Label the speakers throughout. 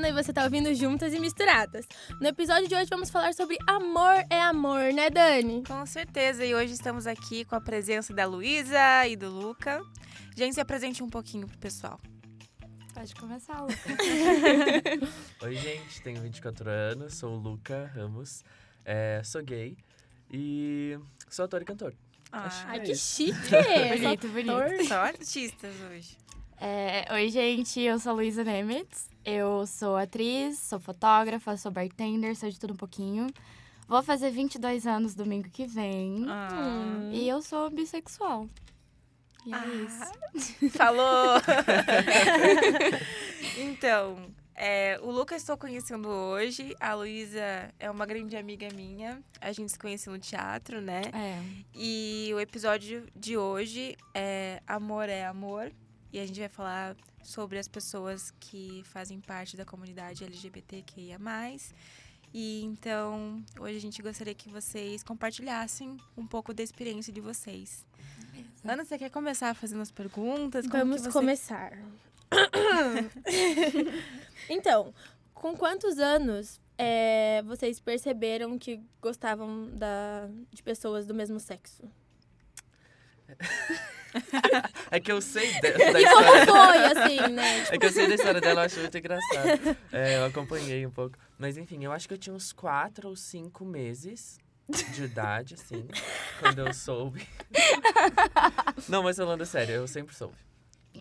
Speaker 1: Ana e você tá ouvindo Juntas e Misturadas. No episódio de hoje vamos falar sobre amor é amor, né, Dani?
Speaker 2: Com certeza, e hoje estamos aqui com a presença da Luísa e do Luca. Gente, se apresente um pouquinho pro pessoal.
Speaker 3: Pode começar, Luca.
Speaker 4: Oi, gente, tenho 24 anos, sou o Luca Ramos, sou gay e sou ator e cantor. Acho
Speaker 1: Ai,
Speaker 4: é
Speaker 1: que
Speaker 4: isso.
Speaker 1: chique!
Speaker 3: Bonito, bonito.
Speaker 2: Só artistas hoje.
Speaker 3: Oi, gente, eu sou a Luísa Nemitz. Eu sou atriz, sou fotógrafa, sou bartender, sou de tudo um pouquinho. Vou fazer 22 anos domingo que vem. E eu sou bissexual. E é isso.
Speaker 2: Falou! Então, o Luca estou conhecendo hoje. A Luísa é uma grande amiga minha. A gente se conheceu no teatro, né? E o episódio de hoje é Amor é Amor. E a gente vai falar sobre as pessoas que fazem parte da comunidade LGBTQIA+. E então, hoje a gente gostaria que vocês compartilhassem um pouco da experiência de vocês. Ana, você quer começar fazendo as perguntas?
Speaker 1: Vamos começar. Então, com quantos anos vocês perceberam que gostavam de pessoas do mesmo sexo?
Speaker 4: É que eu sei da
Speaker 1: E
Speaker 4: história
Speaker 1: como
Speaker 4: dela.
Speaker 1: foi, assim, né?
Speaker 4: É que eu sei da história dela, eu acho muito engraçado. Eu acompanhei um pouco. Mas enfim, eu acho que eu tinha uns 4 ou 5 meses de idade, assim, quando eu soube. Não, mas falando sério, eu sempre soube.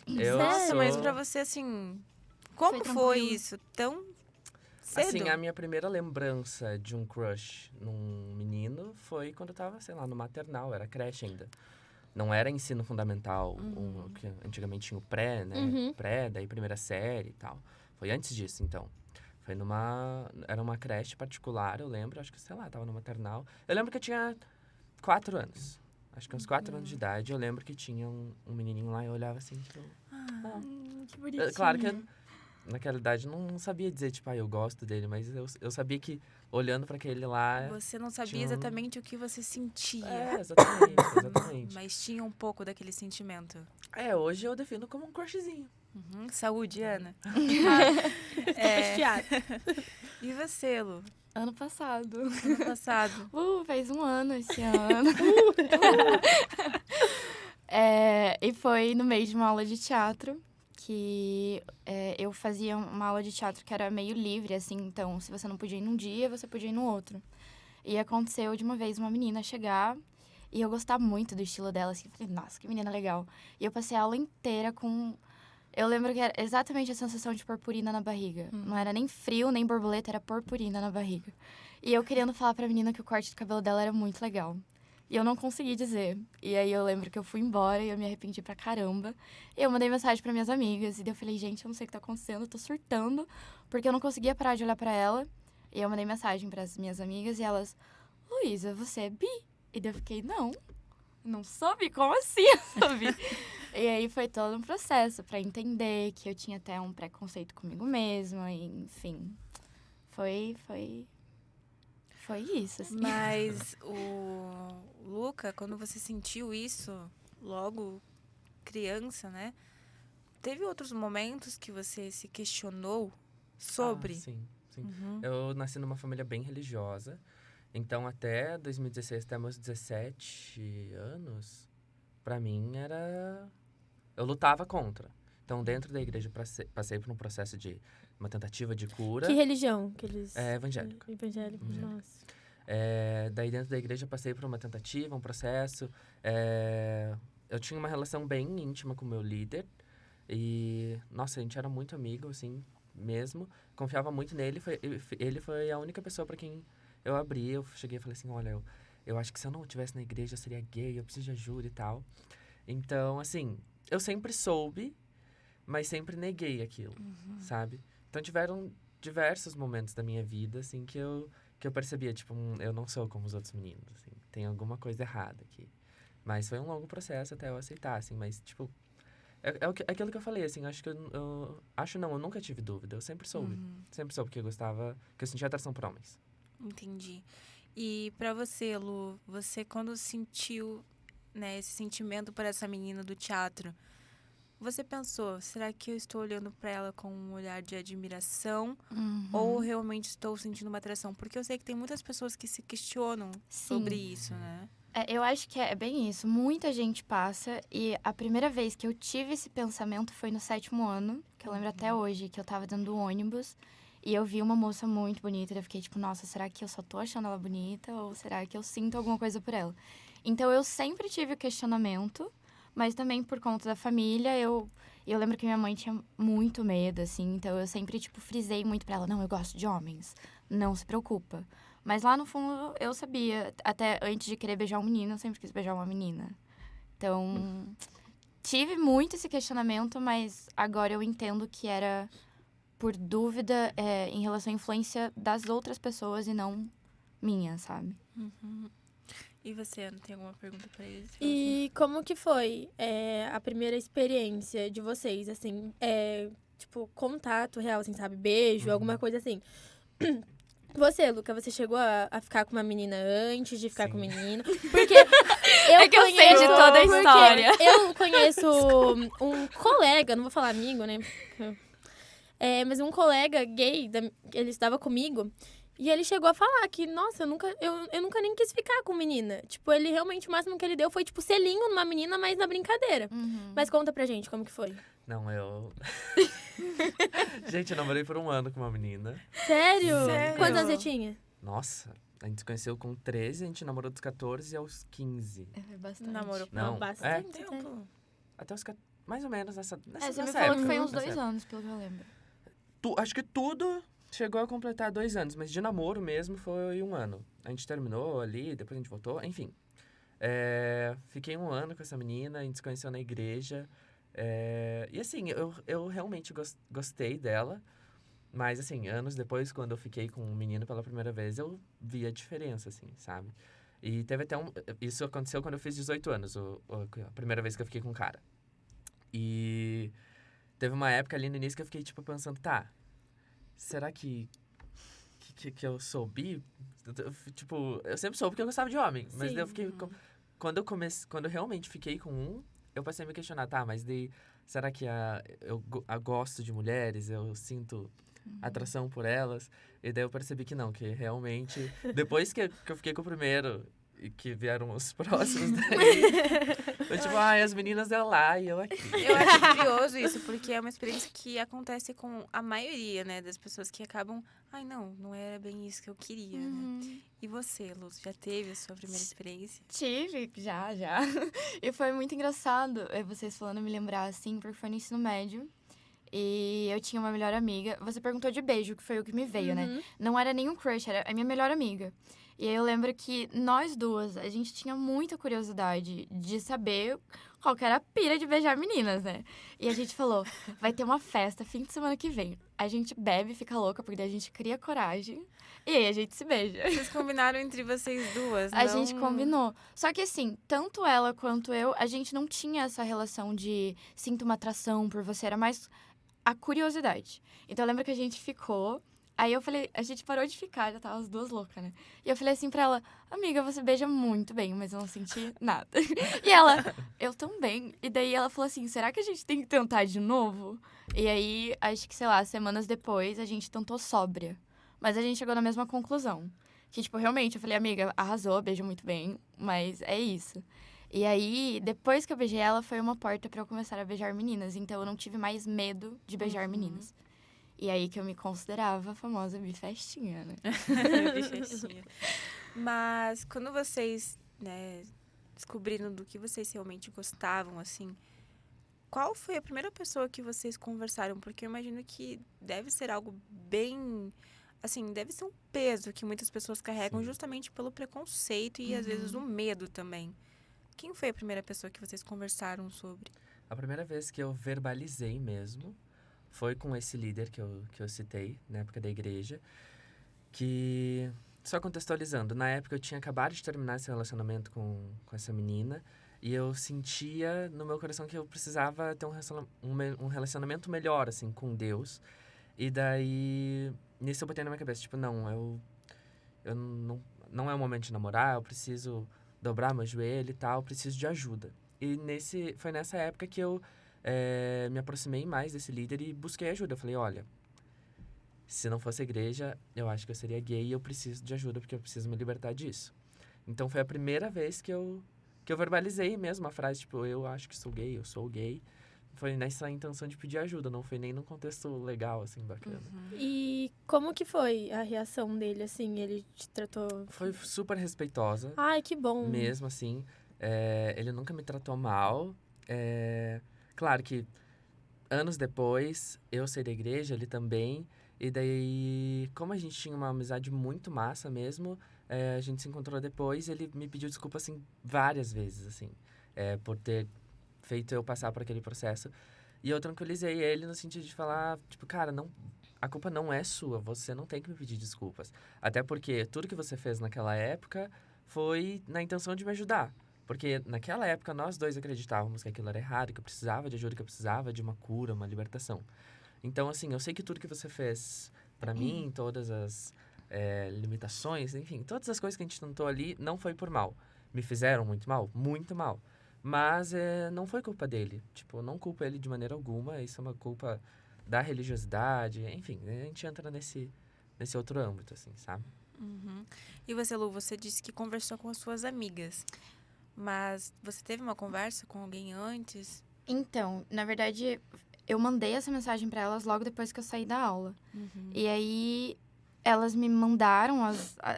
Speaker 2: Nossa, mas pra você, assim, como
Speaker 3: Foi
Speaker 2: foi
Speaker 3: tranquilo.
Speaker 2: isso? Tão cedo?
Speaker 4: Assim, a minha primeira lembrança de um crush num menino foi quando eu tava, sei lá, no maternal, era creche ainda. Não era ensino fundamental, que antigamente tinha o pré, né?
Speaker 1: Uhum.
Speaker 4: Pré, daí primeira série e tal. Foi antes disso, então. Era uma creche particular, eu lembro, acho que, sei lá, tava no maternal. Eu lembro que eu tinha 4 anos. Acho que uns 4 anos de idade. Eu lembro que tinha um menininho lá e eu olhava assim, tipo...
Speaker 1: Que bonitinho.
Speaker 4: Claro que eu, naquela idade, não sabia dizer, tipo, eu gosto dele. Mas eu sabia que, olhando pra aquele lá...
Speaker 2: Você não sabia
Speaker 4: tinha um-
Speaker 2: exatamente o que você sentia.
Speaker 4: Exatamente.
Speaker 2: Mas tinha um pouco daquele sentimento.
Speaker 4: Hoje eu defino como um crushzinho.
Speaker 2: Saúde, Ana.
Speaker 1: Chateada.
Speaker 2: E você, Lu?
Speaker 3: Ano passado.
Speaker 2: Ano passado.
Speaker 3: Fez um ano esse ano. E foi no meio de uma aula de teatro que eu fazia uma aula de teatro que era meio livre, assim. Então, se você não podia ir num dia, você podia ir no outro. E aconteceu de uma vez uma menina chegar e eu gostava muito do estilo dela, assim. Falei, nossa, que menina legal. E eu passei a aula inteira com... Eu lembro que era exatamente a sensação de purpurina na barriga. Não era nem frio, nem borboleta, era purpurina na barriga. E eu querendo falar pra menina que o corte do cabelo dela era muito legal. E eu não consegui dizer. E aí eu lembro que eu fui embora e eu me arrependi pra caramba. E eu mandei mensagem pra minhas amigas. E daí eu falei, gente, eu não sei o que tá acontecendo, eu tô surtando. Porque eu não conseguia parar de olhar pra ela. E eu mandei mensagem pras minhas amigas e elas... Luísa, você é bi? E daí eu fiquei, não sou bi? Como assim eu sou bi? E aí foi todo um processo pra entender que eu tinha até um preconceito comigo mesma. E, enfim, foi isso, assim.
Speaker 2: Mas o Luca, quando você sentiu isso, logo criança, né? Teve outros momentos que você se questionou sobre?
Speaker 4: Sim. Eu nasci numa família bem religiosa. Então, até 2016, até meus 17 anos, pra mim era... Eu lutava contra. Então, dentro da igreja, passei por um processo de uma tentativa de cura.
Speaker 1: Que religião que eles...
Speaker 4: Evangélico.
Speaker 1: Evangélico, nossa.
Speaker 4: Daí, dentro da igreja, passei por uma tentativa, um processo. Eu tinha uma relação bem íntima com o meu líder. E, nossa, a gente era muito amigo, assim, mesmo. Confiava muito nele. Ele foi a única pessoa pra quem eu abri. Eu cheguei e falei assim, olha, eu acho que se eu não estivesse na igreja, eu seria gay, eu preciso de ajuda e tal. Então, assim, eu sempre soube, mas sempre neguei aquilo, sabe? Então, tiveram diversos momentos da minha vida, assim, que eu percebia, tipo, eu não sou como os outros meninos, assim. Tem alguma coisa errada aqui. Mas foi um longo processo até eu aceitar, assim, mas, tipo... É aquilo que eu falei, assim, acho que eu nunca tive dúvida, eu sempre soube. Sempre soube que eu gostava, que eu sentia atração por homens.
Speaker 2: Entendi. E pra você, Lu, você quando sentiu, né, esse sentimento por essa menina do teatro, você pensou, será que eu estou olhando pra ela com um olhar de admiração ou realmente estou sentindo uma atração? Porque eu sei que tem muitas pessoas que se questionam sobre isso, né?
Speaker 3: Eu acho que é bem isso. Muita gente passa. E a primeira vez que eu tive esse pensamento foi no 7º ano. Que eu lembro até hoje, que eu tava dentro do ônibus. E eu vi uma moça muito bonita. E eu fiquei tipo, nossa, será que eu só tô achando ela bonita? Ou será que eu sinto alguma coisa por ela? Então, eu sempre tive o questionamento. Mas também por conta da família, eu lembro que minha mãe tinha muito medo, assim. Então, eu sempre, tipo, frisei muito pra ela. Não, eu gosto de homens. Não se preocupa. Mas lá no fundo eu sabia, até antes de querer beijar um menino, eu sempre quis beijar uma menina. Então, tive muito esse questionamento, mas agora eu entendo que era por dúvida em relação à influência das outras pessoas e não minha, sabe?
Speaker 2: E você, Ana, tem alguma pergunta pra eles?
Speaker 1: E como que foi a primeira experiência de vocês, assim, tipo, contato real, assim, sabe? Beijo, alguma coisa assim. Você, Luca, você chegou a ficar com uma menina antes de ficar
Speaker 4: Sim.
Speaker 1: com o menino? Porque eu
Speaker 3: sei de toda a história.
Speaker 1: Eu conheço um colega, não vou falar amigo, né? Mas um colega gay, ele estava comigo, e ele chegou a falar que, nossa, eu nunca nem quis ficar com menina. Tipo, ele realmente, o máximo que ele deu foi, tipo, selinho numa menina, mas na brincadeira. Mas conta pra gente como que foi.
Speaker 4: Não, eu... Gente, eu namorei por 1 ano com uma menina.
Speaker 1: Sério?
Speaker 2: Sério?
Speaker 1: Quantos anos você tinha?
Speaker 4: Nossa, a gente se conheceu com 13, a gente namorou dos 14 aos 15.
Speaker 3: É bastante.
Speaker 2: Namorou
Speaker 4: Não,
Speaker 1: bastante
Speaker 2: tempo.
Speaker 4: Até os... Mais ou menos nessa
Speaker 3: Você
Speaker 4: nessa
Speaker 3: me falou que
Speaker 4: época,
Speaker 3: foi uns
Speaker 4: nessa
Speaker 3: 2
Speaker 4: época.
Speaker 3: anos, pelo que eu lembro.
Speaker 4: Acho que tudo chegou a completar 2 anos, mas de namoro mesmo foi 1 ano. A gente terminou ali, depois a gente voltou, enfim. Fiquei 1 ano com essa menina, a gente se conheceu na igreja. E assim, eu realmente gostei dela. Mas assim, anos depois, quando eu fiquei com um menino pela primeira vez, eu vi a diferença, assim, sabe? E teve até isso aconteceu quando eu fiz 18 anos, a primeira vez que eu fiquei com um cara. E teve uma época ali no início que eu fiquei, tipo, pensando, tá, será que eu sou bi? Tipo, eu sempre soube que eu gostava de homem, mas daí eu fiquei... Quando eu realmente fiquei com um, eu passei a me questionar, tá, mas daí, será que eu gosto de mulheres? Eu sinto atração por elas? E daí eu percebi que não, que realmente, depois que eu fiquei com o primeiro e que vieram os próximos daí, eu tipo, as meninas dela lá e eu aqui.
Speaker 2: Eu acho curioso isso, porque é uma experiência que acontece com a maioria, né, das pessoas que acabam... Ai, não era bem isso que eu queria, né? E você, Luz, já teve a sua primeira experiência?
Speaker 3: Tive, já. E foi muito engraçado vocês falando me lembrar, assim, porque foi no ensino médio. E eu tinha uma melhor amiga. Você perguntou de beijo, que foi o que me veio, né? Não era nenhum crush, era a minha melhor amiga. E aí eu lembro que nós duas, a gente tinha muita curiosidade de saber qual que era a pira de beijar meninas, né? E a gente falou, vai ter uma festa fim de semana que vem. A gente bebe, fica louca, porque daí a gente cria coragem. E aí a gente se beija.
Speaker 2: Vocês combinaram entre vocês duas,
Speaker 3: A gente combinou. Só que assim, tanto ela quanto eu, a gente não tinha essa relação de sinto uma atração por você. Era mais a curiosidade. Então eu lembro que a gente ficou... Aí eu falei, a gente parou de ficar, já tava as duas loucas, né? E eu falei assim pra ela, amiga, você beija muito bem, mas eu não senti nada. E ela, eu também. E daí ela falou assim, será que a gente tem que tentar de novo? E aí, acho que, sei lá, semanas depois, a gente tentou sóbria. Mas a gente chegou na mesma conclusão. Que, tipo, realmente, eu falei, amiga, arrasou, beija muito bem, mas é isso. E aí, depois que eu beijei ela, foi uma porta pra eu começar a beijar meninas. Então, eu não tive mais medo de beijar meninas. E aí que eu me considerava a famosa bifestinha, né?
Speaker 2: Bifestinha. Mas quando vocês, né, descobriram do que vocês realmente gostavam, assim, qual foi a primeira pessoa que vocês conversaram? Porque eu imagino que deve ser algo bem... Assim, deve ser um peso que muitas pessoas carregam justamente pelo preconceito e, às vezes, o medo também. Quem foi a primeira pessoa que vocês conversaram sobre?
Speaker 4: A primeira vez que eu verbalizei mesmo foi com esse líder que eu citei, na época da igreja, que, só contextualizando, na época eu tinha acabado de terminar esse relacionamento com essa menina, e eu sentia no meu coração que eu precisava ter um relacionamento melhor, assim, com Deus. E daí, nisso eu botei na minha cabeça, tipo, não é o momento de namorar, eu preciso dobrar meu joelho e tal, eu preciso de ajuda. E foi nessa época que eu me aproximei mais desse líder e busquei ajuda. Eu falei, olha, se não fosse a igreja, eu acho que eu seria gay e eu preciso de ajuda porque eu preciso me libertar disso. Então, foi a primeira vez que eu verbalizei mesmo a frase, tipo, eu acho que sou gay, eu sou gay. Foi nessa intenção de pedir ajuda, não foi nem num contexto legal, assim, bacana.
Speaker 1: E como que foi a reação dele, assim? Ele te tratou...
Speaker 4: Foi super respeitosa.
Speaker 1: Ai, que bom.
Speaker 4: Mesmo, assim. Ele nunca me tratou mal. Claro que anos depois, eu saí da igreja, ele também. E daí, como a gente tinha uma amizade muito massa mesmo, a gente se encontrou depois e ele me pediu desculpa, assim, várias vezes, assim. Por ter feito eu passar por aquele processo. E eu tranquilizei ele no sentido de falar, tipo, cara, não, a culpa não é sua, você não tem que me pedir desculpas. Até porque tudo que você fez naquela época foi na intenção de me ajudar. Porque naquela época nós dois acreditávamos que aquilo era errado, que eu precisava de ajuda, que eu precisava de uma cura, uma libertação. Então, assim, eu sei que tudo que você fez pra mim, todas as limitações, enfim, todas as coisas que a gente tentou ali, não foi por mal. Me fizeram muito mal? Muito mal. Mas não foi culpa dele. Tipo, eu não culpo ele de maneira alguma. Isso é uma culpa da religiosidade. Enfim, a gente entra nesse outro âmbito, assim, sabe?
Speaker 2: Uhum. E você, Lu, você disse que conversou com as suas amigas. Mas você teve uma conversa com alguém antes?
Speaker 3: Então, na verdade, eu mandei essa mensagem pra elas logo depois que eu saí da aula. E aí, elas me mandaram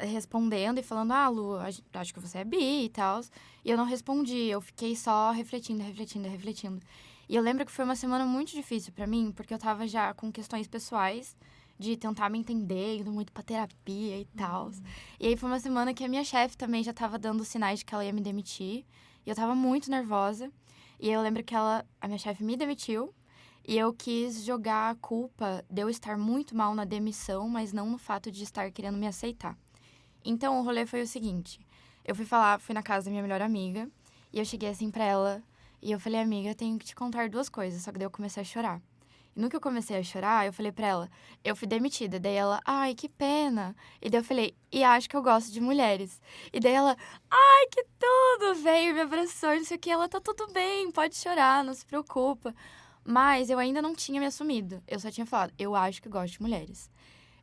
Speaker 3: respondendo e falando, Lu, acho que você é bi e tal. E eu não respondi, eu fiquei só refletindo. E eu lembro que foi uma semana muito difícil pra mim, porque eu tava já com questões pessoais de tentar me entender, indo muito pra terapia e tal. E aí foi uma semana que a minha chefe também já tava dando sinais de que ela ia me demitir. E eu tava muito nervosa. E eu lembro que a minha chefe me demitiu. E eu quis jogar a culpa de eu estar muito mal na demissão, mas não no fato de estar querendo me aceitar. Então, o rolê foi o seguinte. Eu fui na casa da minha melhor amiga, e eu cheguei assim pra ela, e eu falei, amiga, eu tenho que te contar duas coisas, só que daí eu comecei a chorar. E no que eu comecei a chorar, eu falei pra ela, eu fui demitida. Daí ela, ai, que pena. E daí eu falei, e acho que eu gosto de mulheres. E daí ela, ai, que tudo, veio, me abraçou, não sei o que. Ela, tá tudo bem, pode chorar, não se preocupa. Mas eu ainda não tinha me assumido. Eu só tinha falado, eu acho que gosto de mulheres.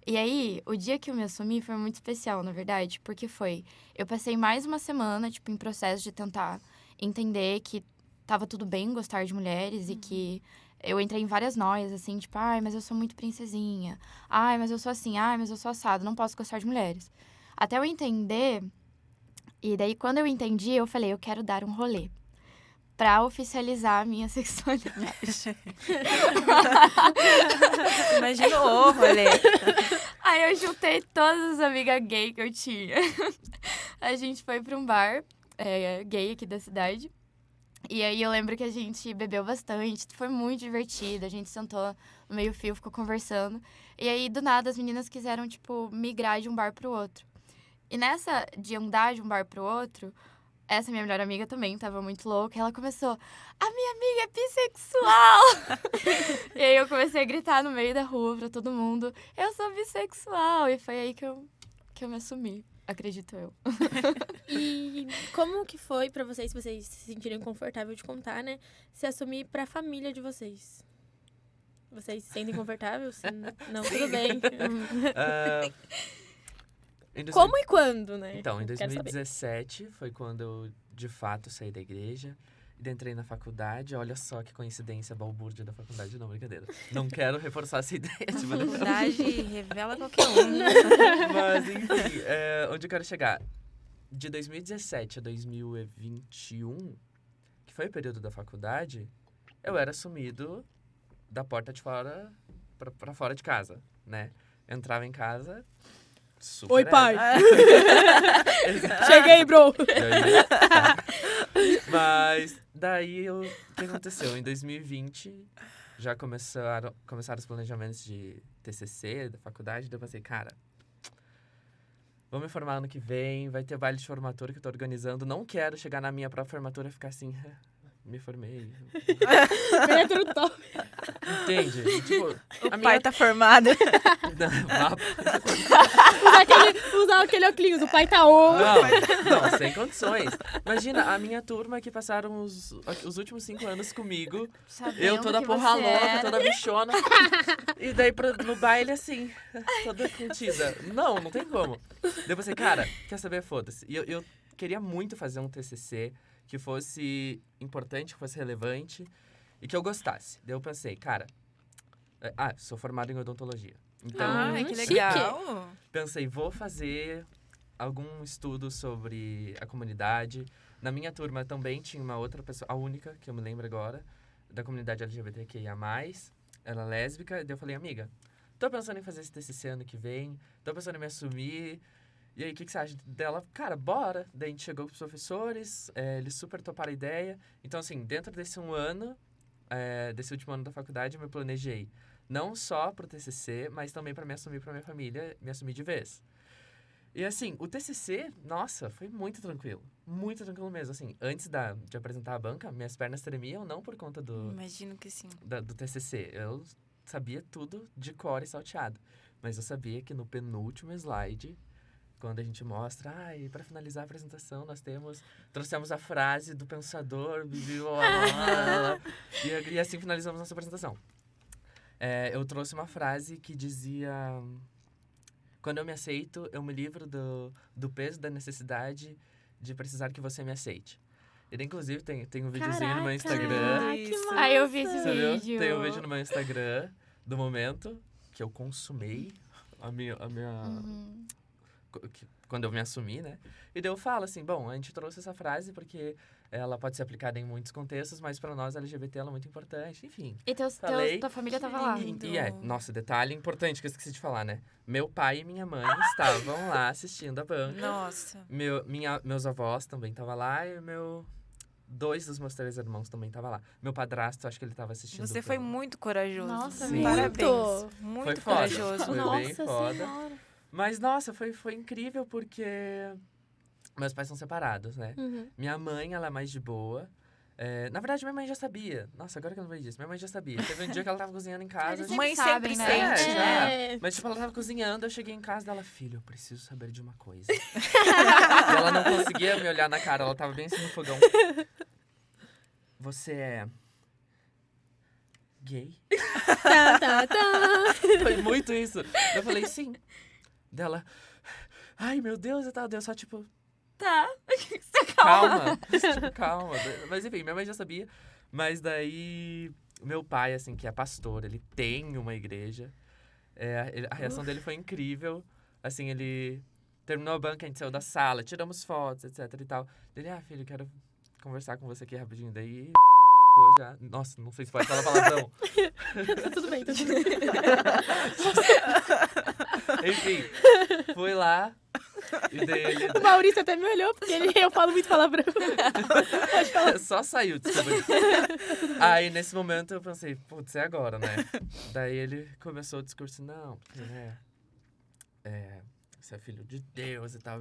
Speaker 3: E aí, o dia que eu me assumi foi muito especial, na verdade, porque eu passei mais uma semana, tipo, em processo de tentar entender que tava tudo bem gostar de mulheres e que eu entrei em várias noias, assim, tipo, ai, mas eu sou muito princesinha. Ai, mas eu sou assim, ai, mas eu sou assado, não posso gostar de mulheres. Até eu entender, e daí quando eu entendi, eu falei, eu quero dar um rolê pra oficializar a minha sexualidade.
Speaker 2: Imagina o rolê.
Speaker 3: Aí eu juntei todas as amigas gay que eu tinha. A gente foi pra um bar gay aqui da cidade. E aí eu lembro que a gente bebeu bastante, foi muito divertido. A gente sentou no meio-fio, ficou conversando. E aí, do nada, as meninas quiseram, tipo, migrar de um bar pro outro. E nessa de andar de um bar pro outro, essa minha melhor amiga também tava muito louca. Ela começou, a minha amiga é bissexual! E aí eu comecei a gritar no meio da rua pra todo mundo, eu sou bissexual! E foi aí que eu me assumi, acredito eu.
Speaker 1: E como que foi pra vocês, se vocês se sentirem confortável de contar, né? Se assumir pra família de vocês? Vocês se sentem confortáveis? Não, tudo bem. Como e quando, né?
Speaker 4: Então, em
Speaker 1: Quero
Speaker 4: 2017 foi quando eu, de fato, saí da igreja. E entrei na faculdade. Olha só que coincidência balbúrdia da faculdade. Não, brincadeira. Não quero reforçar essa ideia.
Speaker 2: A faculdade revela qualquer um.
Speaker 4: Mas, enfim, onde eu quero chegar? De 2017 a 2021, que foi o período da faculdade, eu era assumido da porta de fora pra fora de casa, né? Eu entrava em casa... Super
Speaker 1: Oi, pai! Cheguei, bro!
Speaker 4: Mas daí o que aconteceu? Em 2020 já começaram os planejamentos de TCC, da faculdade. Daí eu pensei, cara, vou me formar ano que vem, vai ter baile de formatura que eu tô organizando. Não quero chegar na minha própria formatura e ficar assim, me formei.
Speaker 1: Hétero top.
Speaker 4: Entende? Tipo,
Speaker 2: O pai tá formado.
Speaker 1: Usar aquele óculos, o pai tá on.
Speaker 4: Não, sem condições. Imagina, a minha turma que passaram os últimos 5 aanos comigo,
Speaker 3: Sabendo
Speaker 4: eu toda
Speaker 3: que
Speaker 4: porra
Speaker 3: você
Speaker 4: louca,
Speaker 3: era.
Speaker 4: toda bichona. E daí no baile, assim, toda contida. Não tem como. Daí eu pensei, cara, quer saber? Foda-se. E eu queria muito fazer um TCC que fosse importante, que fosse relevante e que eu gostasse. Daí eu pensei, cara, sou formado em odontologia. Então,
Speaker 2: Que
Speaker 1: chique.
Speaker 2: legal.
Speaker 4: pensei, vou fazer algum estudo sobre a comunidade. Na minha turma também tinha uma outra pessoa, a única que eu me lembro agora, da comunidade LGBTQIA+, ela é lésbica. Daí eu falei, amiga, tô pensando em fazer esse TCC ano que vem, tô pensando em me assumir. E aí, o que você acha dela? Cara, bora. Daí a gente chegou com os professores, eles super toparam a ideia. Então, assim, dentro desse desse último ano da faculdade, eu me planejei não só pro TCC, mas também para me assumir pra minha família, me assumir de vez. E, assim, o TCC, nossa, foi muito tranquilo mesmo. Assim, antes de apresentar a banca, minhas pernas tremiam, não por conta
Speaker 2: Imagino que sim.
Speaker 4: do TCC. Eu sabia tudo de cor e salteado. Mas eu sabia que no penúltimo slide, quando a gente mostra, e para finalizar a apresentação, nós trouxemos a frase do pensador, e assim finalizamos nossa apresentação. Eu trouxe uma frase que dizia: quando eu me aceito, eu me livro do peso da necessidade de precisar que você me aceite. E inclusive tem um videozinho no meu Instagram.
Speaker 1: Que
Speaker 2: Isso.
Speaker 1: massa.
Speaker 3: Eu vi esse
Speaker 4: Você viu?
Speaker 3: vídeo.
Speaker 4: Tem um vídeo no meu Instagram do momento que eu consumei a minha quando eu me assumi, né? E daí eu falo assim, bom, a gente trouxe essa frase porque ela pode ser aplicada em muitos contextos, mas para nós LGBT ela é muito importante. Enfim.
Speaker 3: E
Speaker 4: Falei.
Speaker 3: tua família tava lá.
Speaker 4: Nossa, detalhe importante que eu esqueci de falar, né? Meu pai e minha mãe estavam lá assistindo a banca.
Speaker 2: Nossa.
Speaker 4: Meus avós também estavam lá e dois dos meus 3 irmãos também estavam lá. Meu padrasto, acho que ele estava assistindo.
Speaker 2: Você foi muito corajoso.
Speaker 3: Nossa,
Speaker 4: Sim.
Speaker 2: Parabéns. Muito
Speaker 4: Foi foda.
Speaker 2: corajoso.
Speaker 4: Foi
Speaker 1: Nossa
Speaker 4: bem foda.
Speaker 1: Senhora.
Speaker 4: Mas, nossa, foi incrível porque meus pais são separados, né?
Speaker 1: Uhum.
Speaker 4: Minha mãe, ela é mais de boa. Na verdade, minha mãe já sabia. Nossa, agora que eu lembrei disso. Minha mãe já sabia. Teve um dia que ela tava cozinhando em casa.
Speaker 3: Eles
Speaker 2: Mãe
Speaker 3: sabem,
Speaker 2: sempre
Speaker 3: né?
Speaker 2: sente.
Speaker 4: Já. Mas, tipo, ela tava cozinhando, eu cheguei em casa dela, filho, eu preciso saber de uma coisa. E ela não conseguia me olhar na cara, ela tava bem assim no fogão. Você é gay?
Speaker 1: Tá.
Speaker 4: Foi muito isso. Eu falei, sim. Dela, ai, meu Deus, e tal. Deu só, tipo,
Speaker 2: Tá.
Speaker 4: calma. Tipo, calma. Mas, enfim, minha mãe já sabia. Mas daí, meu pai, assim, que é pastor, ele tem uma igreja. A reação dele foi incrível. Assim, ele terminou a banca, a gente saiu da sala, tiramos fotos, etc e tal. Ele, filho, quero conversar com você aqui rapidinho. Daí, trancou já. Nossa, não sei se pode falar palavrão.
Speaker 1: Tá tudo bem, tá tudo bem.
Speaker 4: Enfim, fui lá. E daí ele
Speaker 1: O Maurício até me olhou, porque eu falo muito palavrão.
Speaker 4: só saiu, desculpa. Aí, nesse momento, eu pensei, putz, é agora, né? Daí ele começou o discurso, não, porque, né, você é filho de Deus e tal,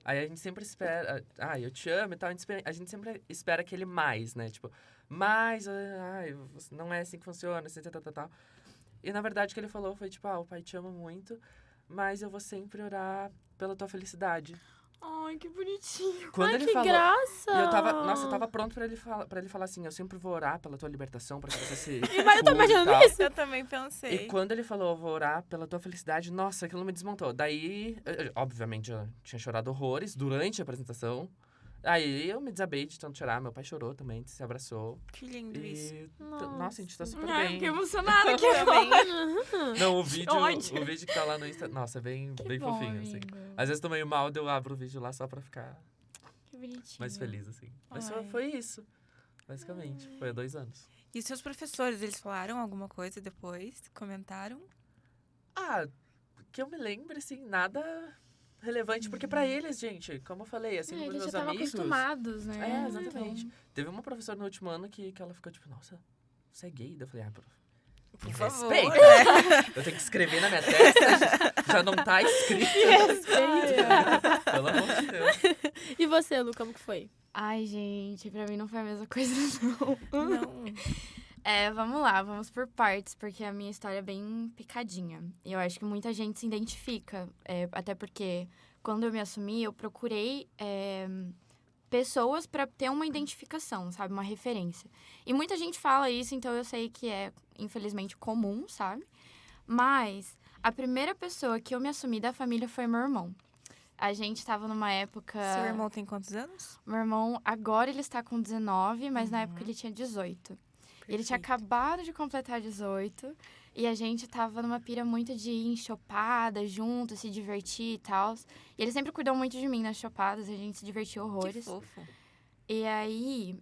Speaker 4: Aí a gente sempre espera, eu te amo e tal, a gente sempre espera aquele mais, né? Tipo, mais, não é assim que funciona, assim, tal. E, na verdade, o que ele falou foi, tipo, o pai te ama muito, mas eu vou sempre orar pela tua felicidade.
Speaker 3: Ai, que bonitinho.
Speaker 4: Quando ele
Speaker 1: que
Speaker 4: falou,
Speaker 1: graça!
Speaker 4: e eu tava pronto pra ele falar assim, eu sempre vou orar pela tua libertação, pra que você se
Speaker 1: Mas eu tô
Speaker 4: cure e
Speaker 1: imaginando
Speaker 4: tal.
Speaker 1: isso.
Speaker 2: Eu também pensei.
Speaker 4: E quando ele falou, eu vou orar pela tua felicidade, nossa, aquilo me desmontou. Daí, obviamente, eu tinha chorado horrores durante a apresentação. Aí eu me desabei de tanto chorar, meu pai chorou também, se abraçou.
Speaker 2: Que lindo isso.
Speaker 4: E, nossa, a gente tá super
Speaker 3: Ai,
Speaker 4: bem.
Speaker 3: fiquei emocionada aqui
Speaker 2: Também.
Speaker 4: Não, o vídeo
Speaker 3: ódio.
Speaker 4: que tá lá no Insta, nossa, bem
Speaker 3: bom,
Speaker 4: fofinho, assim.
Speaker 3: amigo.
Speaker 4: Às vezes tô meio mal, eu abro o vídeo lá só pra ficar
Speaker 3: Que bonitinho.
Speaker 4: mais feliz, assim. Mas
Speaker 2: Ai.
Speaker 4: foi isso, basicamente. Foi há 2 anos.
Speaker 2: E os seus professores, eles falaram alguma coisa depois? Comentaram?
Speaker 4: Que eu me lembre, assim, nada relevante. Porque pra eles, gente, como eu falei, assim, pros
Speaker 3: Eles já
Speaker 4: meus
Speaker 3: estavam
Speaker 4: amigos...
Speaker 3: acostumados, né?
Speaker 4: Exatamente. Teve uma professora no último ano que ela ficou tipo, nossa, você é gay? Daí eu falei, prof,
Speaker 2: Por favor.
Speaker 4: respeita. Eu tenho que escrever na minha testa. Já não tá escrito. Pelo amor de Deus.
Speaker 1: E você, Lu, como que foi?
Speaker 3: Ai, gente, pra mim não foi a mesma coisa, não.
Speaker 2: Não.
Speaker 3: Vamos lá, vamos por partes, porque a minha história é bem picadinha. E eu acho que muita gente se identifica, até porque quando eu me assumi, eu procurei pessoas pra ter uma identificação, sabe? Uma referência. E muita gente fala isso, então eu sei que é, infelizmente, comum, sabe? Mas a primeira pessoa que eu me assumi da família foi meu irmão. A gente tava numa época...
Speaker 2: Seu irmão tem quantos anos?
Speaker 3: Meu irmão, agora ele está com 19, mas na época ele tinha 18. Ele tinha acabado de completar 18 e a gente tava numa pira muito de ir em chopada junto, se divertir e tal. E ele sempre cuidou muito de mim nas chopadas, a gente se divertia horrores.
Speaker 2: Que fofo.
Speaker 3: E aí,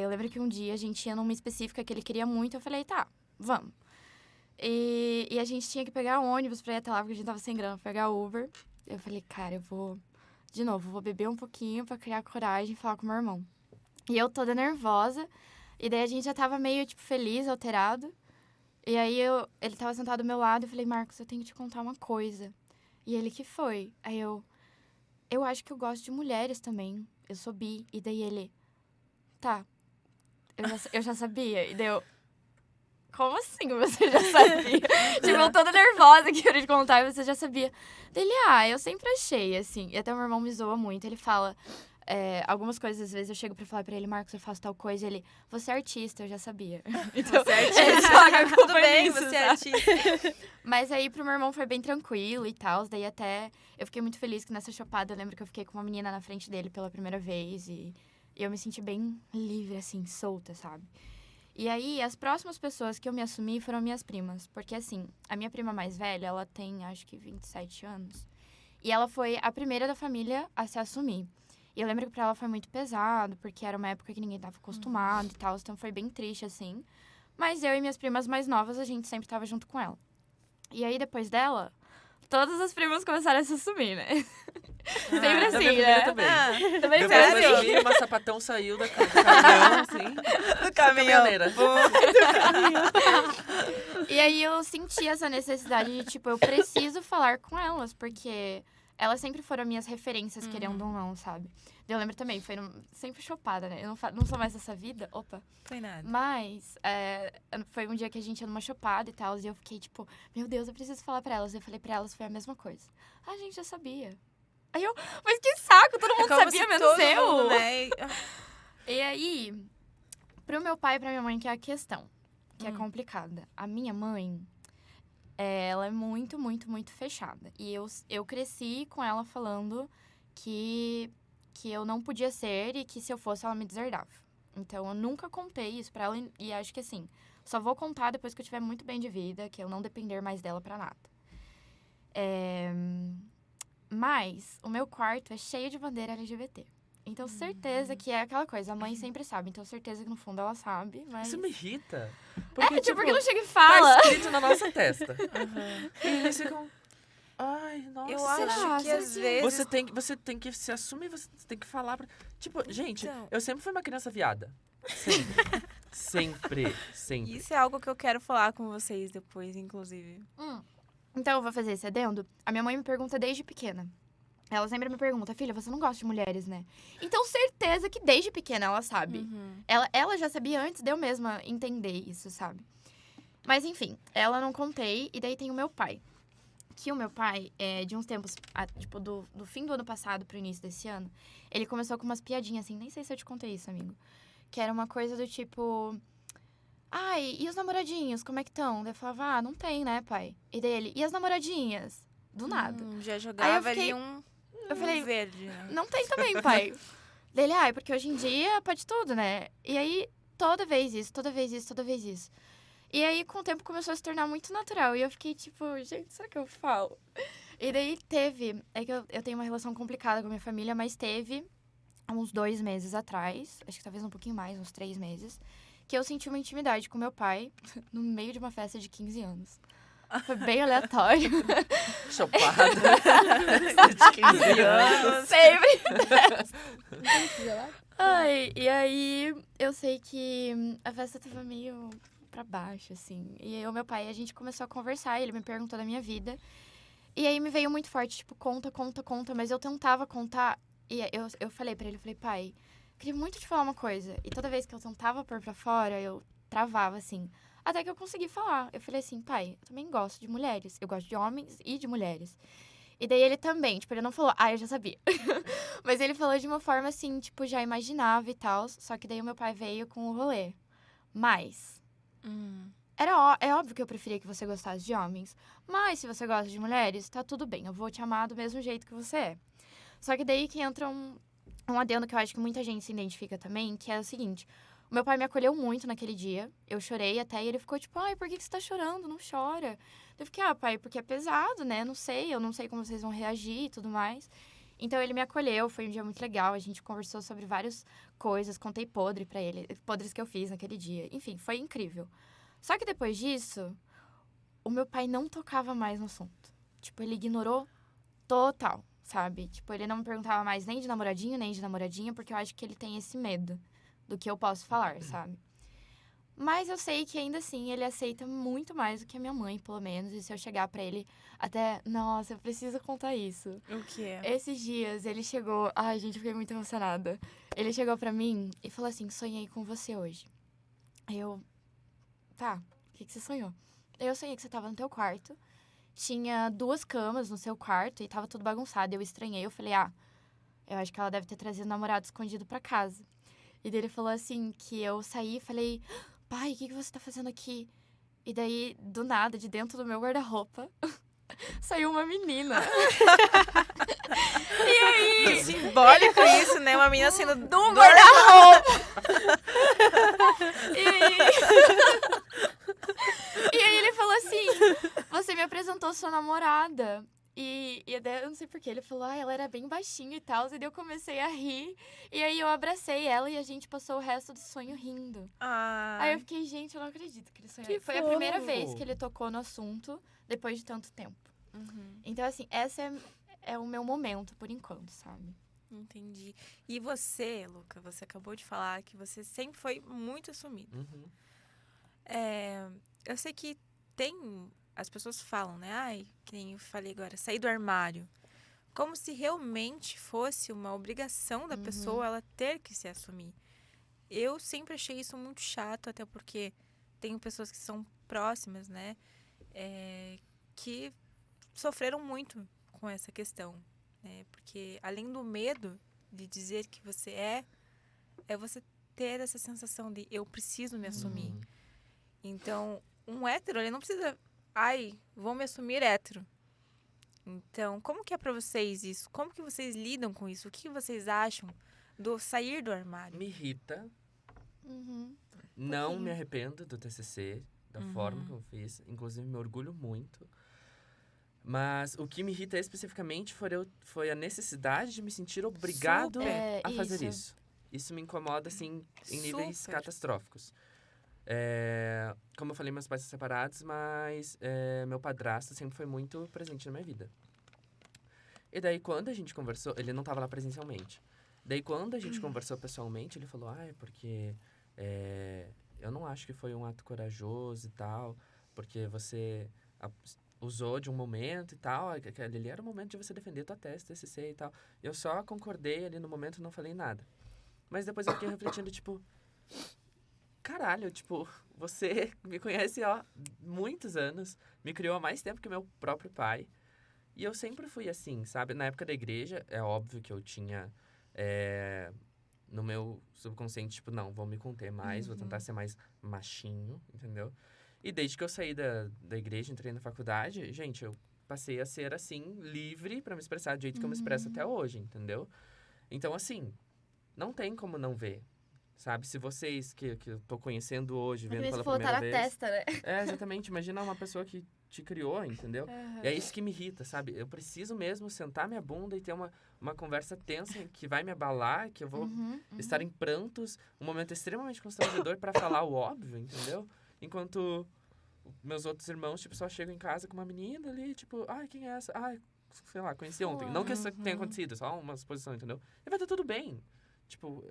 Speaker 3: eu lembro que um dia a gente ia numa específica que ele queria muito, eu falei, tá, vamos. E a gente tinha que pegar ônibus pra ir até lá, porque a gente tava sem grana, pegar Uber. Eu falei, cara, eu vou beber um pouquinho pra criar coragem e falar com meu irmão. E eu toda nervosa. E daí a gente já tava meio, tipo, feliz, alterado. E aí ele tava sentado do meu lado e eu falei, Marcos, eu tenho que te contar uma coisa. E ele, que foi? Aí eu acho que eu gosto de mulheres também. Eu sou bi. E daí ele, tá, eu já sabia. E daí eu, como assim você já sabia? Tipo, eu toda nervosa que eu ia te contar e você já sabia. Dele, eu sempre achei, assim. E até o meu irmão me zoa muito. Ele fala, algumas coisas, às vezes eu chego pra falar pra ele, Marcos, eu faço tal coisa. E ele, você é artista, eu já sabia. Então,
Speaker 2: Você é artista.
Speaker 3: ele joga a culpa
Speaker 2: Tudo bem,
Speaker 3: nisso,
Speaker 2: você é
Speaker 3: sabe?
Speaker 2: artista.
Speaker 3: Mas aí pro meu irmão foi bem tranquilo e tal. Daí até eu fiquei muito feliz que nessa chopada eu lembro que eu fiquei com uma menina na frente dele pela primeira vez. E eu me senti bem livre, assim, solta, sabe? E aí, as próximas pessoas que eu me assumi foram minhas primas. Porque, assim, a minha prima mais velha, ela tem, acho que 27 anos. E ela foi a primeira da família a se assumir. E eu lembro que pra ela foi muito pesado, porque era uma época que ninguém tava acostumado e tal. Então, foi bem triste, assim. Mas eu e minhas primas mais novas, a gente sempre tava junto com ela. E aí, depois dela, todas as primas começaram a se assumir, né? Sempre assim,
Speaker 4: minha
Speaker 3: né?
Speaker 4: também.
Speaker 3: Também
Speaker 4: Depois
Speaker 3: foi
Speaker 4: da
Speaker 3: assim.
Speaker 4: família, uma sapatão saiu do caminhão, assim.
Speaker 2: Do caminhão.
Speaker 4: Caminhoneira.
Speaker 3: E aí eu senti essa necessidade de, tipo, eu preciso falar com elas, porque elas sempre foram minhas referências, querendo ou não, sabe? Eu lembro também, foi sempre chopada, né? Eu não sou mais dessa vida, opa.
Speaker 2: Foi nada.
Speaker 3: Mas foi um dia que a gente ia numa chopada e tal, e eu fiquei tipo, meu Deus, eu preciso falar pra elas. Eu falei pra elas, foi a mesma coisa. A gente já sabia. Aí eu, mas que saco, todo mundo
Speaker 2: como
Speaker 3: sabia,
Speaker 2: se
Speaker 3: menos
Speaker 2: todo
Speaker 3: eu.
Speaker 2: mundo, né?
Speaker 3: E aí, pro meu pai e pra minha mãe, que é a questão, que é complicada. A minha mãe, ela é muito, muito, muito fechada. E eu cresci com ela falando que eu não podia ser e que se eu fosse, ela me deserdava. Então, eu nunca contei isso pra ela e acho que, assim, só vou contar depois que eu estiver muito bem de vida, que eu não depender mais dela pra nada. Mas o meu quarto é cheio de bandeira LGBT. Então, certeza que é aquela coisa. A mãe sempre sabe. Então, certeza que no fundo ela sabe, mas...
Speaker 4: Isso me irrita.
Speaker 3: Porque, porque não chega e fala.
Speaker 4: Tá escrito na nossa testa. E eles ficam... Ai, nossa.
Speaker 2: Eu acho que às vezes...
Speaker 4: Você tem que se assumir, você tem que falar pra... Tipo, gente,
Speaker 2: Então.
Speaker 4: eu sempre fui uma criança viada. Sempre. Sempre.
Speaker 2: Isso é algo que eu quero falar com vocês depois, inclusive.
Speaker 3: Então, eu vou fazer esse adendo. A minha mãe me pergunta desde pequena. Ela sempre me pergunta, filha, você não gosta de mulheres, né? Então, certeza que desde pequena ela sabe. Ela já sabia antes de eu mesma entender isso, sabe? Mas, enfim, ela não contei. E daí tem o meu pai. Que o meu pai, de uns tempos, tipo, do fim do ano passado pro início desse ano, ele começou com umas piadinhas, assim, nem sei se eu te contei isso, amigo. Que era uma coisa do tipo... Ai, e os namoradinhos, como é que estão? Daí eu falava, não tem, né, pai? E daí ele, e as namoradinhas? Do nada.
Speaker 2: Já jogava
Speaker 3: fiquei-
Speaker 2: ali
Speaker 3: Eu falei,
Speaker 2: verde, né?
Speaker 3: não tem também, pai. Daí ele, porque hoje em dia pode tudo, né? E aí, toda vez isso. E aí, com o tempo, começou a se tornar muito natural. E eu fiquei tipo, gente, será que eu falo? E daí teve... É que eu tenho uma relação complicada com a minha família, mas teve uns 2 meses atrás, acho que talvez um pouquinho mais, uns 3 meses, que eu senti uma intimidade com meu pai no meio de uma festa de 15 anos. Foi bem aleatório.
Speaker 4: Chopada. De 15 anos.
Speaker 3: Sempre. Ai, e aí eu sei que a festa tava meio pra baixo, assim. E eu, meu pai, a gente começou a conversar, ele me perguntou da minha vida. E aí me veio muito forte, tipo, conta, mas eu tentava contar. E eu falei pra ele, pai, queria muito te falar uma coisa. E toda vez que eu tentava pôr pra fora, eu travava, assim. Até que eu consegui falar. Eu falei assim, pai, eu também gosto de mulheres. Eu gosto de homens e de mulheres. E daí ele também, tipo, ele não falou, eu já sabia. Mas ele falou de uma forma, assim, tipo, já imaginava e tal. Só que daí o meu pai veio com o rolê. Mas... É óbvio que eu preferia que você gostasse de homens. Mas se você gosta de mulheres, tá tudo bem. Eu vou te amar do mesmo jeito que você é. Só que daí que entra um adendo que eu acho que muita gente se identifica também, que é o seguinte. O meu pai me acolheu muito naquele dia. Eu chorei até e ele ficou tipo, por que você tá chorando? Não chora. Eu fiquei, pai, porque é pesado, né? Não sei, eu não sei como vocês vão reagir e tudo mais. Então ele me acolheu, foi um dia muito legal. A gente conversou sobre várias coisas, contei podre pra ele, podres que eu fiz naquele dia. Enfim, foi incrível. Só que depois disso, o meu pai não tocava mais no assunto. Tipo, ele ignorou total, sabe? Tipo, ele não me perguntava mais nem de namoradinho, nem de namoradinha, porque eu acho que ele tem esse medo do que eu posso falar, sabe? Mas eu sei que ainda assim ele aceita muito mais do que a minha mãe, pelo menos. E se eu chegar pra ele até... Nossa, eu preciso contar isso.
Speaker 2: O que é?
Speaker 3: Esses dias ele chegou... Ai, gente, eu fiquei muito emocionada. Ele chegou pra mim e falou assim, sonhei com você hoje. Aí eu... Tá, o que você sonhou? Eu sonhei que você tava no teu quarto, tinha 2 camas no seu quarto e tava tudo bagunçado. Eu estranhei, eu falei, eu acho que ela deve ter trazido o namorado escondido pra casa. E daí ele falou assim, que eu saí e falei, pai, o que você tá fazendo aqui? E daí, do nada, de dentro do meu guarda-roupa, saiu uma menina. E aí...
Speaker 2: Simbólico isso, né? Uma menina sendo do guarda-roupa.
Speaker 3: E aí ele falou assim, você me apresentou sua namorada. E daí, eu não sei porquê, ele falou, ela era bem baixinha e tal. E daí eu comecei a rir. E aí eu abracei ela e a gente passou o resto do sonho rindo. Aí eu fiquei, gente, eu não acredito que ele sonhou.
Speaker 1: Que
Speaker 3: Foi a primeira vez que ele tocou no assunto depois de tanto tempo. Então, assim, essa é o meu momento, por enquanto, sabe?
Speaker 2: Entendi. E você, Luca, você acabou de falar que você sempre foi muito assumido. Eu sei que as pessoas falam, né? Que nem eu falei agora, sair do armário. Como se realmente fosse uma obrigação da pessoa ela ter que se assumir. Eu sempre achei isso muito chato, até porque tenho pessoas que são próximas, né? Que sofreram muito com essa questão, né? Porque além do medo de dizer que você é você ter essa sensação de eu preciso me assumir. Então, um hétero, ele não precisa, vou me assumir hétero. Então, como que é pra vocês isso? Como que vocês lidam com isso? O que vocês acham do sair do armário?
Speaker 4: Me irrita. Não me arrependo do TCC, da forma que eu fiz. Inclusive, me orgulho muito. Mas o que me irrita especificamente foi a necessidade de me sentir obrigado a fazer isso. Isso me incomoda, assim, em níveis catastróficos. Como eu falei, meus pais são separados, mas meu padrasto sempre foi muito presente na minha vida. E daí, quando a gente conversou, ele não estava lá presencialmente. Daí, quando a gente conversou pessoalmente, ele falou, porque eu não acho que foi um ato corajoso e tal, porque você usou de um momento e tal, ali era o momento de você defender tua tese, TCC e tal. Eu só concordei ali no momento e não falei nada. Mas depois eu fiquei refletindo, tipo... Caralho, tipo, você me conhece há muitos anos, me criou há mais tempo que meu próprio pai. E eu sempre fui assim, sabe? Na época da igreja, é óbvio que eu tinha no meu subconsciente, tipo, não, vou me conter mais, vou tentar ser mais machinho, entendeu? E desde que eu saí da igreja, entrei na faculdade, gente, eu passei a ser, assim, livre pra me expressar do jeito que eu me expresso até hoje, entendeu? Então, assim, não tem como não ver. Sabe, se vocês que eu tô conhecendo hoje, vendo pela primeira vez...
Speaker 3: testa, né?
Speaker 4: Exatamente. Imagina uma pessoa que te criou, entendeu? E é isso que me irrita, sabe? Eu preciso mesmo sentar minha bunda e ter uma conversa tensa que vai me abalar, que eu vou estar em prantos, um momento extremamente constrangedor pra falar o óbvio, entendeu? Enquanto meus outros irmãos, tipo, só chegam em casa com uma menina ali, tipo, quem é essa? Sei lá, conheci ontem. Não que isso tenha acontecido, só uma suposição, entendeu? E vai estar tudo bem. Tipo,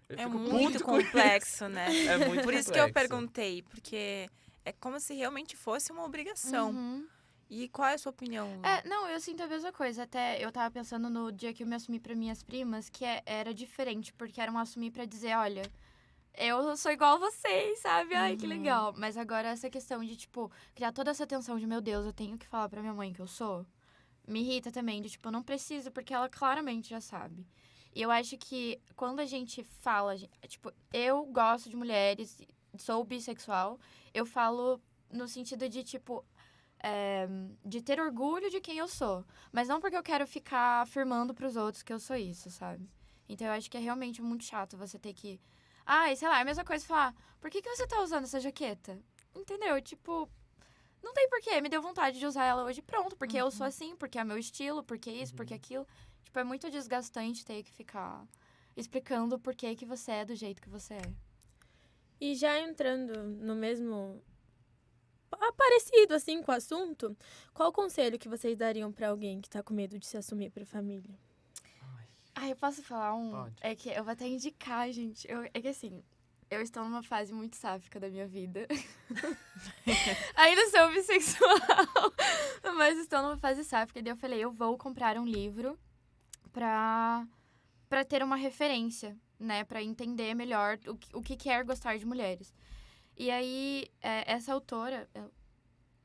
Speaker 2: é muito complexo, né?
Speaker 4: É muito
Speaker 2: Por isso
Speaker 4: complexo.
Speaker 2: que eu perguntei, porque é como se realmente fosse uma obrigação. E qual é a sua opinião?
Speaker 3: Não, eu sinto a mesma coisa. Até eu tava pensando no dia que eu me assumi pra minhas primas, que era diferente, porque era um assumir pra dizer, olha, eu sou igual a vocês, sabe? Ai, que legal. Mas agora essa questão de, tipo, criar toda essa tensão de, meu Deus, eu tenho que falar pra minha mãe que eu sou, me irrita também, de, tipo, não preciso, porque ela claramente já sabe. E eu acho que quando a gente fala, tipo, eu gosto de mulheres, sou bissexual, eu falo no sentido de, tipo, de ter orgulho de quem eu sou. Mas não porque eu quero ficar afirmando pros outros que eu sou isso, sabe? Então eu acho que é realmente muito chato você ter que... sei lá, é a mesma coisa falar, por que você tá usando essa jaqueta? Entendeu? Tipo, não tem porquê, me deu vontade de usar ela hoje, pronto, porque eu sou assim, porque é meu estilo, porque isso, porque aquilo. Tipo, é muito desgastante ter que ficar explicando por que você é do jeito que você é.
Speaker 1: E já entrando no mesmo... parecido, assim, com o assunto, qual o conselho que vocês dariam pra alguém que tá com medo de se assumir pra família?
Speaker 3: Eu posso falar um?
Speaker 4: Pode.
Speaker 3: É que eu vou até indicar, gente. É que assim, eu estou numa fase muito sáfica da minha vida. Ainda sou bissexual, mas estou numa fase sáfica. E daí eu falei, eu vou comprar um livro pra ter uma referência, né? Pra entender melhor o que é gostar de mulheres. E aí, essa autora...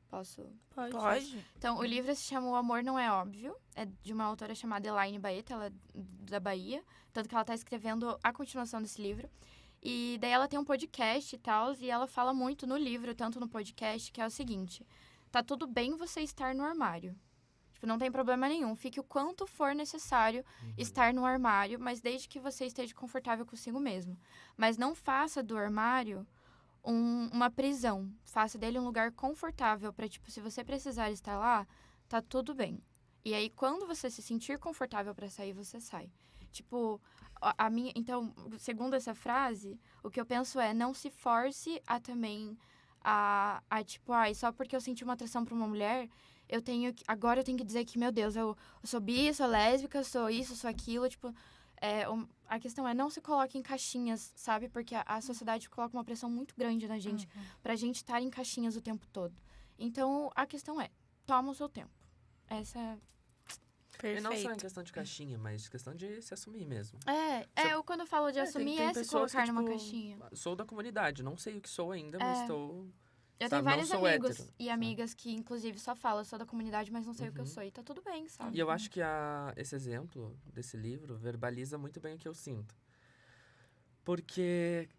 Speaker 3: Posso?
Speaker 2: Pode.
Speaker 3: Então, o livro se chama O Amor Não É Óbvio. É de uma autora chamada Elaine Baeta, ela é da Bahia. Tanto que ela tá escrevendo a continuação desse livro. E daí ela tem um podcast e tal, e ela fala muito no livro, tanto no podcast, que é o seguinte. Tá tudo bem você estar no armário. Tipo, não tem problema nenhum. Fique o quanto for necessário estar no armário, mas desde que você esteja confortável consigo mesmo. Mas não faça do armário uma prisão. Faça dele um lugar confortável pra, tipo, se você precisar estar lá, tá tudo bem. E aí, quando você se sentir confortável pra sair, você sai. Tipo, a minha... Então, segundo essa frase, o que eu penso é, não se force a também tipo, só porque eu senti uma atração pra uma mulher, agora eu tenho que dizer que, meu Deus, eu sou bi, sou lésbica, sou isso, sou aquilo, tipo... a questão é não se coloque em caixinhas, sabe? Porque a sociedade coloca uma pressão muito grande na gente pra gente estar em caixinhas o tempo todo. Então, a questão é, toma o seu tempo. Essa é...
Speaker 2: Perfeito.
Speaker 4: E não só em questão de caixinha, mas questão de se assumir mesmo.
Speaker 3: Quando eu falo de assumir,
Speaker 4: tem
Speaker 3: se
Speaker 4: pessoas
Speaker 3: colocar
Speaker 4: que,
Speaker 3: numa
Speaker 4: tipo,
Speaker 3: caixinha.
Speaker 4: Sou da comunidade, não sei o que sou ainda, mas estou...
Speaker 3: Eu
Speaker 4: sabe,
Speaker 3: tenho vários
Speaker 4: não sou
Speaker 3: amigos
Speaker 4: hétero,
Speaker 3: e
Speaker 4: sabe?
Speaker 3: amigas que, inclusive, só falam, eu sou da comunidade, mas não sei o que eu sou. E tá tudo bem, sabe?
Speaker 4: E eu acho que esse exemplo desse livro verbaliza muito bem o que eu sinto. Porque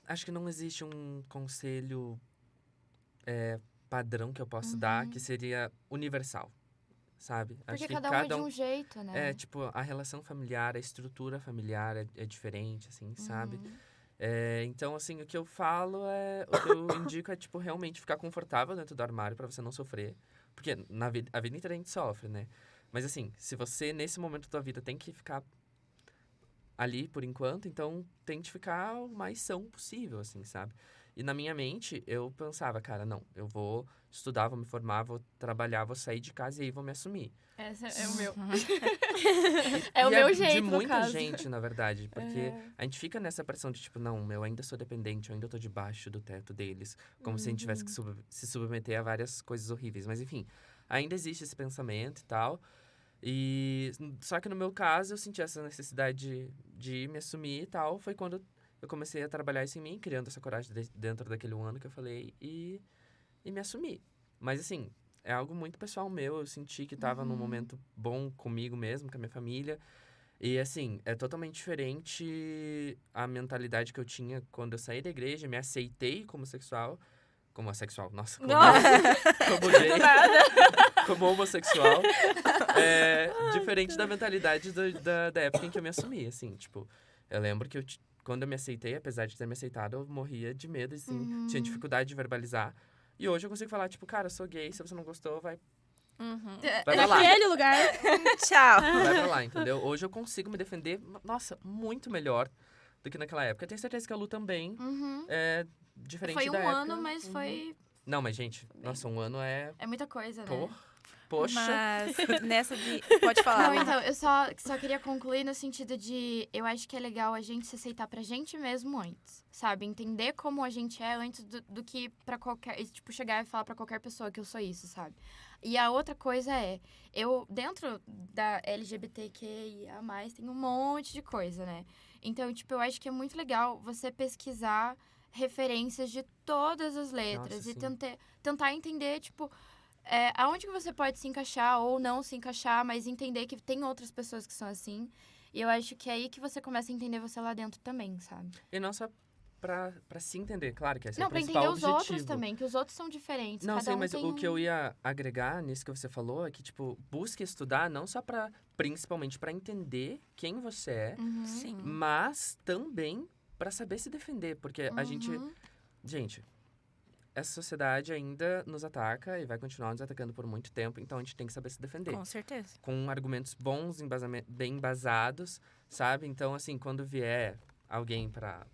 Speaker 4: acho que não existe um conselho padrão que eu possa dar que seria universal, sabe?
Speaker 3: Porque
Speaker 4: acho que
Speaker 3: cada um é de um jeito, né?
Speaker 4: tipo, a relação familiar, a estrutura familiar é diferente, assim, sabe? Então, assim, o que eu falo o que eu indico é, tipo, realmente ficar confortável dentro do armário pra você não sofrer. Porque a vida inteira a gente sofre, né? Mas, assim, se você, nesse momento da tua vida, tem que ficar ali por enquanto, então tente ficar o mais são possível, assim, sabe? E na minha mente, eu pensava, cara, não, eu vou estudar, vou me formar, vou trabalhar, vou sair de casa e aí vou me assumir.
Speaker 3: Esse é o meu.
Speaker 4: E
Speaker 3: o meu jeito,
Speaker 4: de
Speaker 3: no
Speaker 4: muita
Speaker 3: caso.
Speaker 4: gente, na verdade. Porque a gente fica nessa pressão de, tipo, não, eu ainda sou dependente, eu ainda tô debaixo do teto deles. Como se a gente tivesse que se submeter a várias coisas horríveis. Mas, enfim, ainda existe esse pensamento e tal. Só que no meu caso, eu senti essa necessidade de me assumir e tal. Foi quando eu comecei a trabalhar isso em mim, criando essa coragem dentro daquele 1 ano que eu falei. E me assumi. Mas, assim... É algo muito pessoal meu, eu senti que tava num momento bom comigo mesmo, com a minha família. E, assim, é totalmente diferente a mentalidade que eu tinha quando eu saí da igreja, me aceitei como sexual. Como assexual, nossa. Como gay. Como homossexual. Diferente da mentalidade da época em que eu me assumi, assim. Tipo, eu lembro que quando eu me aceitei, apesar de ter me aceitado, eu morria de medo, assim. Tinha dificuldade de verbalizar. E hoje eu consigo falar, tipo, cara, eu sou gay, se você não gostou, vai pra lá.
Speaker 1: Naquele lugar.
Speaker 2: Tchau.
Speaker 4: Vai pra lá, entendeu? Hoje eu consigo me defender, nossa, muito melhor do que naquela época. Eu tenho certeza que a Lu também é diferente
Speaker 3: foi
Speaker 4: da
Speaker 3: um
Speaker 4: época.
Speaker 3: ano, mas foi...
Speaker 4: Não, mas, gente, nossa, 1 ano é...
Speaker 3: É muita coisa, né?
Speaker 4: Porra. Poxa.
Speaker 2: Mas nessa de... Pode falar.
Speaker 3: Não, então, eu só queria concluir no sentido de... Eu acho que é legal a gente se aceitar pra gente mesmo antes, sabe? Entender como a gente é antes do que pra qualquer... Tipo, chegar e falar pra qualquer pessoa que eu sou isso, sabe? E a outra coisa é... Eu, dentro da LGBTQIA+, tem um monte de coisa, né? Então, tipo, eu acho que é muito legal você pesquisar referências de todas as letras.
Speaker 4: Nossa,
Speaker 3: E
Speaker 4: sim.
Speaker 3: tentar entender, tipo... aonde que você pode se encaixar ou não se encaixar, mas entender que tem outras pessoas que são assim. E eu acho que é aí que você começa a entender você lá dentro também, sabe?
Speaker 4: E não só pra se entender, claro que esse é
Speaker 3: Não,
Speaker 4: o
Speaker 3: pra
Speaker 4: principal
Speaker 3: entender os
Speaker 4: objetivo.
Speaker 3: outros também, que os outros são diferentes.
Speaker 4: Não,
Speaker 3: cada
Speaker 4: sim,
Speaker 3: um
Speaker 4: mas
Speaker 3: tem
Speaker 4: o que eu ia agregar nisso que você falou é que, tipo, busque estudar não só pra, principalmente pra entender quem você é,
Speaker 3: Uhum.
Speaker 2: Sim.
Speaker 4: mas também pra saber se defender. Porque a gente...
Speaker 3: Uhum.
Speaker 4: Gente, essa sociedade ainda nos ataca e vai continuar nos atacando por muito tempo, então a gente tem que saber se defender.
Speaker 2: Com certeza.
Speaker 4: Com argumentos bons, bem embasados, sabe? Então, assim, quando vier alguém pra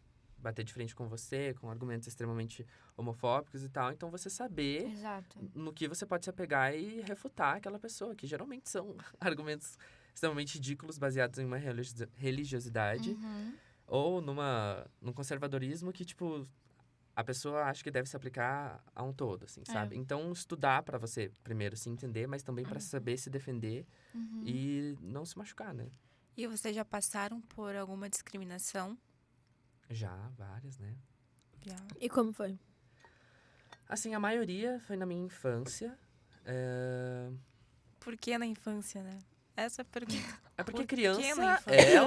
Speaker 4: bater de frente com você, com argumentos extremamente homofóbicos e tal, então você saber
Speaker 3: Exato.
Speaker 4: no que você pode se apegar e refutar aquela pessoa, que geralmente são argumentos extremamente ridículos, baseados em uma religiosidade,
Speaker 3: Uhum.
Speaker 4: ou num conservadorismo que, tipo, a pessoa acha que deve se aplicar a um todo, assim, sabe? Então, estudar pra você, primeiro, se entender, mas também pra saber se defender
Speaker 3: Uhum.
Speaker 4: e não se machucar, né?
Speaker 2: E vocês já passaram por alguma discriminação?
Speaker 4: Já, várias, né?
Speaker 2: Já.
Speaker 1: E como foi?
Speaker 4: Assim, a maioria foi na minha infância.
Speaker 2: Por que na infância, né? Essa é a pergunta.
Speaker 4: É porque
Speaker 2: Por que
Speaker 4: criança
Speaker 2: na infância?
Speaker 4: é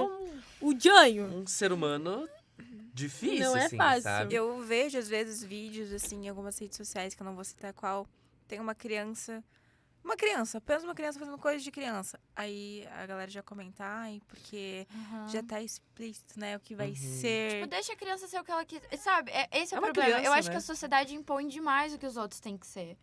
Speaker 1: O Janho!
Speaker 4: um ser humano difícil,
Speaker 1: Não é
Speaker 4: assim,
Speaker 1: fácil.
Speaker 4: sabe?
Speaker 2: Eu vejo, às vezes, vídeos, assim, em algumas redes sociais, que eu não vou citar qual. Tem uma criança, apenas uma criança fazendo coisa de criança. Aí a galera já comenta, ai, porque
Speaker 3: Uhum.
Speaker 2: já tá explícito, né, o que vai
Speaker 4: Uhum.
Speaker 2: ser.
Speaker 3: Tipo, deixa a criança ser o que ela quiser. Sabe? Esse é
Speaker 4: É
Speaker 3: o
Speaker 4: uma
Speaker 3: problema.
Speaker 4: criança,
Speaker 3: Eu acho
Speaker 4: né?
Speaker 3: que a sociedade impõe demais o que os outros têm que ser.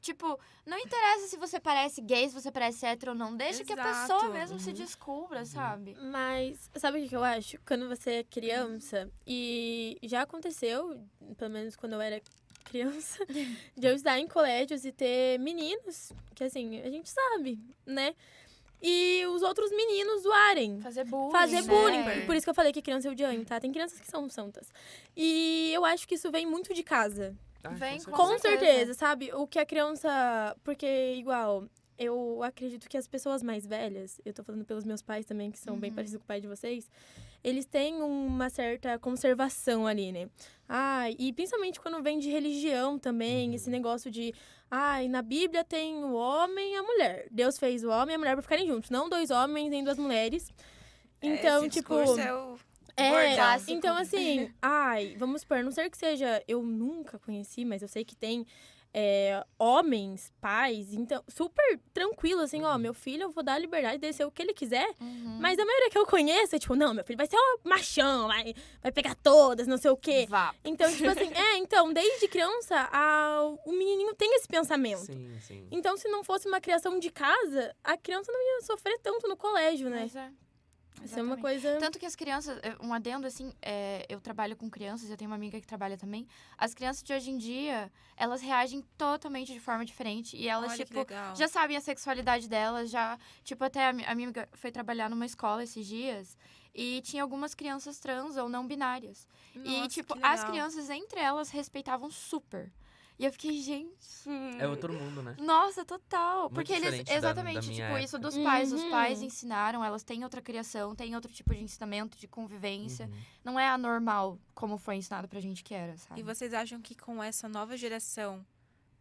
Speaker 3: Tipo, não interessa se você parece gay, se você parece hétero ou não. Deixa que a
Speaker 2: Exato.
Speaker 3: pessoa mesmo se descubra, sabe?
Speaker 1: Mas sabe o que eu acho? Quando você é criança, e já aconteceu, pelo menos quando eu era criança, de eu estar em colégios e ter meninos, que assim, a gente sabe, né? E os outros meninos zoarem.
Speaker 3: Fazer bullying.
Speaker 1: Fazer
Speaker 3: né?
Speaker 1: bullying. Por isso que eu falei que criança é o Janho, tá? Tem crianças que são santas. E eu acho que isso vem muito de casa.
Speaker 4: Ai,
Speaker 3: Vem
Speaker 1: Com
Speaker 3: certeza.
Speaker 1: certeza, sabe? O que a criança... Porque, igual, eu acredito que as pessoas mais velhas... Eu tô falando pelos meus pais também, que são bem parecidos com o pai de vocês. Eles têm uma certa conservação ali, né? E principalmente quando vem de religião também. Esse negócio de... na Bíblia tem o homem e a mulher. Deus fez o homem e a mulher pra ficarem juntos. Não 2 homens nem 2 mulheres. Então,
Speaker 2: Esse
Speaker 1: tipo...
Speaker 2: discurso é o bordão.
Speaker 3: clássico.
Speaker 1: Então, assim, vamos supor, a não ser que seja... Eu nunca conheci, mas eu sei que tem homens, pais, então, super tranquilo, assim, meu filho, eu vou dar a liberdade de ser o que ele quiser. Mas a maioria que eu conheço é tipo, não, meu filho vai ser um machão, vai pegar todas, não sei o quê.
Speaker 3: Vá.
Speaker 1: Então, tipo assim, desde criança, o menininho tem esse pensamento.
Speaker 4: Sim, sim.
Speaker 1: Então, se não fosse uma criação de casa, a criança não ia sofrer tanto no colégio, né?
Speaker 3: Mas é.
Speaker 1: Isso é uma
Speaker 3: Exatamente.
Speaker 1: coisa...
Speaker 3: Tanto que as crianças, um adendo assim, eu trabalho com crianças, eu tenho uma amiga que trabalha também. As crianças de hoje em dia, elas reagem totalmente de forma diferente. E elas,
Speaker 2: Olha que
Speaker 3: tipo,
Speaker 2: legal.
Speaker 3: já sabem a sexualidade delas, já. Tipo, até a minha amiga foi trabalhar numa escola esses dias e tinha algumas crianças trans ou não binárias. E,
Speaker 2: Nossa,
Speaker 3: tipo,
Speaker 2: que
Speaker 3: as
Speaker 2: legal.
Speaker 3: crianças entre elas respeitavam super. E eu fiquei, gente.
Speaker 4: É outro mundo, né?
Speaker 3: Nossa, total.
Speaker 4: Muito
Speaker 3: Porque eles.
Speaker 4: diferente da
Speaker 3: Exatamente,
Speaker 4: minha
Speaker 3: tipo, isso
Speaker 4: época.
Speaker 3: dos pais. Os
Speaker 1: Uhum.
Speaker 3: pais ensinaram, elas têm outra criação, têm outro tipo de ensinamento, de convivência.
Speaker 4: Uhum.
Speaker 3: Não é anormal como foi ensinado pra gente que era, sabe?
Speaker 2: E vocês acham que com essa nova geração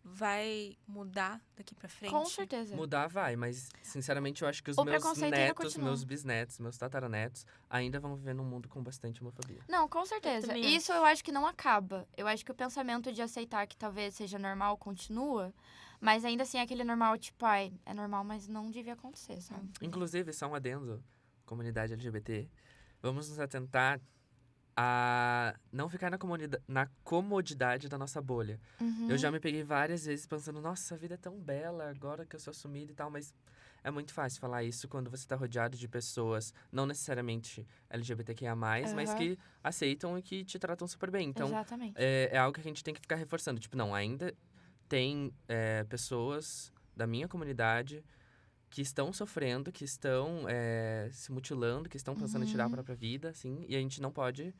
Speaker 2: vai mudar daqui pra frente?
Speaker 3: Com certeza.
Speaker 4: Mudar vai, mas sinceramente eu acho que os
Speaker 3: O
Speaker 4: meus
Speaker 3: preconceito ainda
Speaker 4: netos,
Speaker 3: continua.
Speaker 4: meus bisnetos, meus tataranetos ainda vão viver num mundo com bastante homofobia.
Speaker 3: Não, com certeza.
Speaker 1: também
Speaker 3: Isso eu acho que não acaba. Eu acho que o pensamento de aceitar que talvez seja normal continua, mas ainda assim é aquele normal, tipo, é normal, mas não devia acontecer, sabe?
Speaker 4: Inclusive, só um adendo, comunidade LGBT, vamos nos atentar a não ficar na comodidade da nossa bolha.
Speaker 3: Uhum.
Speaker 4: Eu já me peguei várias vezes pensando, nossa, a vida é tão bela agora que eu sou assumida e tal, mas é muito fácil falar isso quando você tá rodeado de pessoas, não necessariamente LGBTQIA+, mas
Speaker 3: Aham.
Speaker 4: que aceitam e que te tratam super bem. Então,
Speaker 3: Exatamente.
Speaker 4: é algo que a gente tem que ficar reforçando. Tipo, não, ainda tem pessoas da minha comunidade que estão sofrendo, que estão se mutilando, que estão pensando em tirar a própria vida, assim, e a gente não pode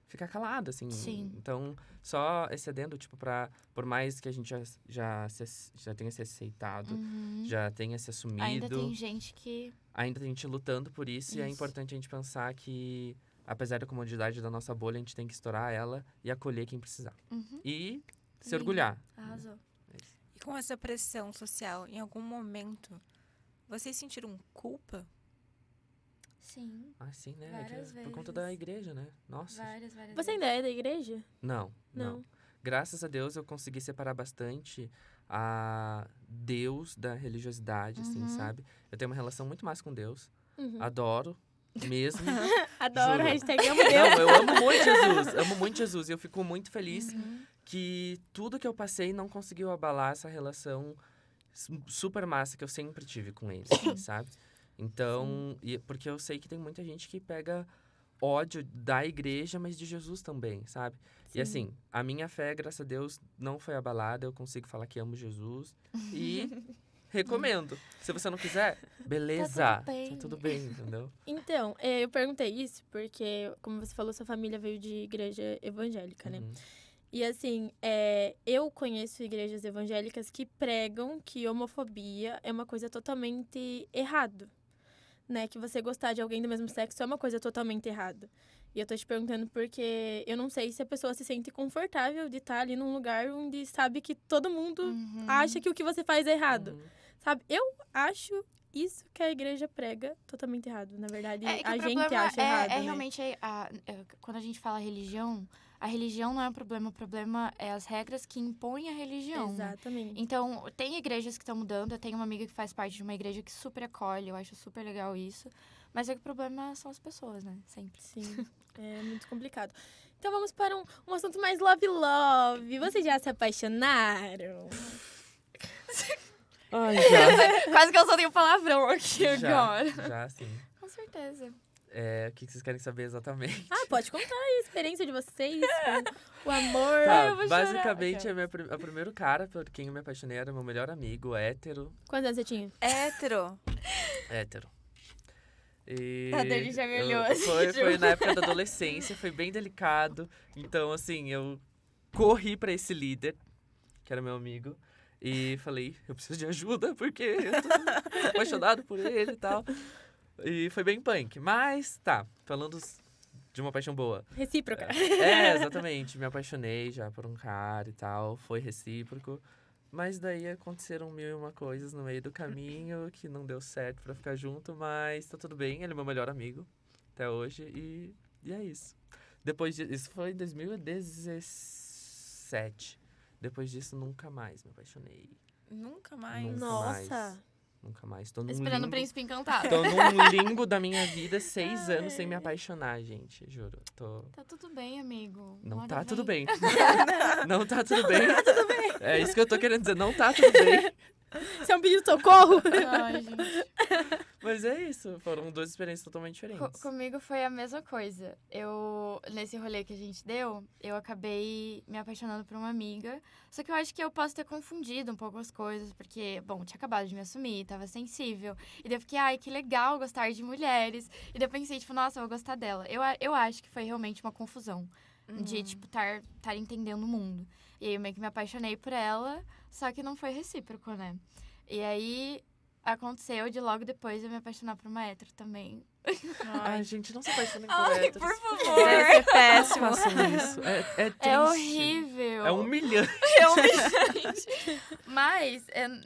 Speaker 4: ficar calado, assim.
Speaker 3: Sim.
Speaker 4: Então, só excedendo, tipo, por mais que a gente já tenha se aceitado, já tenha se assumido...
Speaker 3: Ainda tem gente que...
Speaker 4: Ainda tem gente lutando por isso, e é importante a gente pensar que, apesar da comodidade da nossa bolha, a gente tem que estourar ela e acolher quem precisar. E se orgulhar.
Speaker 3: Arrasou.
Speaker 2: E com essa pressão social, em algum momento, vocês sentiram culpa?
Speaker 3: Sim.
Speaker 4: Ah, sim, né?
Speaker 3: Várias
Speaker 4: Por conta
Speaker 3: vezes.
Speaker 4: da igreja, né? Nossa.
Speaker 3: Várias
Speaker 1: Você ainda é da igreja?
Speaker 4: Não. Graças a Deus eu consegui separar bastante a Deus da religiosidade, assim, sabe? Eu tenho uma relação muito mais com Deus. Adoro mesmo.
Speaker 1: Adoro,
Speaker 4: Juro.
Speaker 1: hashtag amo Deus.
Speaker 4: Não, eu amo muito Jesus. Amo muito Jesus. E eu fico muito feliz que tudo que eu passei não conseguiu abalar essa relação super massa que eu sempre tive com ele, assim, sabe? Então, porque eu sei que tem muita gente que pega ódio da igreja, mas de Jesus também, sabe? Sim. E assim, a minha fé, graças a Deus, não foi abalada. Eu consigo falar que amo Jesus e recomendo. Se você não quiser, beleza. Tá tudo bem, entendeu?
Speaker 1: Então, eu perguntei isso porque, como você falou, sua família veio de igreja evangélica, né? E assim, eu conheço igrejas evangélicas que pregam que homofobia é uma coisa totalmente errada. Né, que você gostar de alguém do mesmo sexo é uma coisa totalmente errada. E eu tô te perguntando porque eu não sei se a pessoa se sente confortável de estar ali num lugar onde sabe que todo mundo acha que o que você faz é errado. Sabe? Eu acho isso que a igreja prega totalmente errado. Na verdade, a gente acha errado, né?
Speaker 3: Realmente, quando a gente fala religião, a religião não é o problema é as regras que impõem a religião.
Speaker 1: Exatamente.
Speaker 3: Então, tem igrejas que estão mudando. Eu tenho uma amiga que faz parte de uma igreja que super acolhe, eu acho super legal isso. Mas o problema são as pessoas, né? Sempre.
Speaker 1: Sim, é muito complicado. Então, vamos para um assunto mais love. Vocês já se apaixonaram?
Speaker 4: Ai, já.
Speaker 3: Quase que eu só tenho palavrão aqui agora.
Speaker 4: Já, sim.
Speaker 3: Com certeza.
Speaker 4: O que vocês querem saber exatamente?
Speaker 1: Pode contar aí a experiência de vocês, o amor.
Speaker 4: Tá, basicamente, o primeiro cara por quem eu me apaixonei era meu melhor amigo, hétero.
Speaker 1: Quantos anos você tinha?
Speaker 2: Hétero.
Speaker 3: E a Dani já me olhou assim.
Speaker 4: Foi na época da adolescência, foi bem delicado. Então, assim, eu corri pra esse líder, que era meu amigo, e falei, eu preciso de ajuda, porque eu tô apaixonado por ele e tal. E foi bem punk. Mas, falando de uma paixão boa.
Speaker 1: Recíproca.
Speaker 4: Exatamente. Me apaixonei já por um cara e tal. Foi recíproco. Mas daí aconteceram 1001 coisas no meio do caminho que não deu certo pra ficar junto. Mas tá tudo bem. Ele é meu melhor amigo até hoje. E é isso. Depois disso, isso foi em 2017. Depois disso, nunca mais me apaixonei.
Speaker 2: Nunca mais?
Speaker 1: Nossa!
Speaker 4: Nunca mais. Tô num
Speaker 3: esperando o príncipe encantado.
Speaker 4: Tô num limbo da minha vida, 6 anos sem me apaixonar, gente. Juro.
Speaker 3: Tá tudo bem, amigo.
Speaker 4: Não tá tudo bem. Não tá tudo bem. É isso que eu tô querendo dizer. Não tá tudo bem.
Speaker 1: Isso é um pedido de socorro?
Speaker 3: Ai, gente.
Speaker 4: Mas é isso. Foram 2 experiências totalmente diferentes.
Speaker 3: Comigo foi a mesma coisa. Nesse rolê que a gente deu, eu acabei me apaixonando por uma amiga. Só que eu acho que eu posso ter confundido um pouco as coisas. Porque, bom, tinha acabado de me assumir, tava sensível. E daí eu fiquei, ai, que legal gostar de mulheres. E daí eu pensei, tipo, nossa, eu vou gostar dela. Eu acho que foi realmente uma confusão. De, tipo, estar entendendo o mundo. E aí eu meio que me apaixonei por ela, só que não foi recíproco, né? E aí aconteceu de logo depois eu me apaixonar por uma hétero também.
Speaker 4: Ai, gente, não se apaixonem por
Speaker 3: Ai,
Speaker 4: héteros.
Speaker 3: por favor.
Speaker 2: Deve ser péssimo.
Speaker 4: Não façam isso. É triste.
Speaker 3: É horrível.
Speaker 4: É humilhante.
Speaker 3: É humilhante. Mas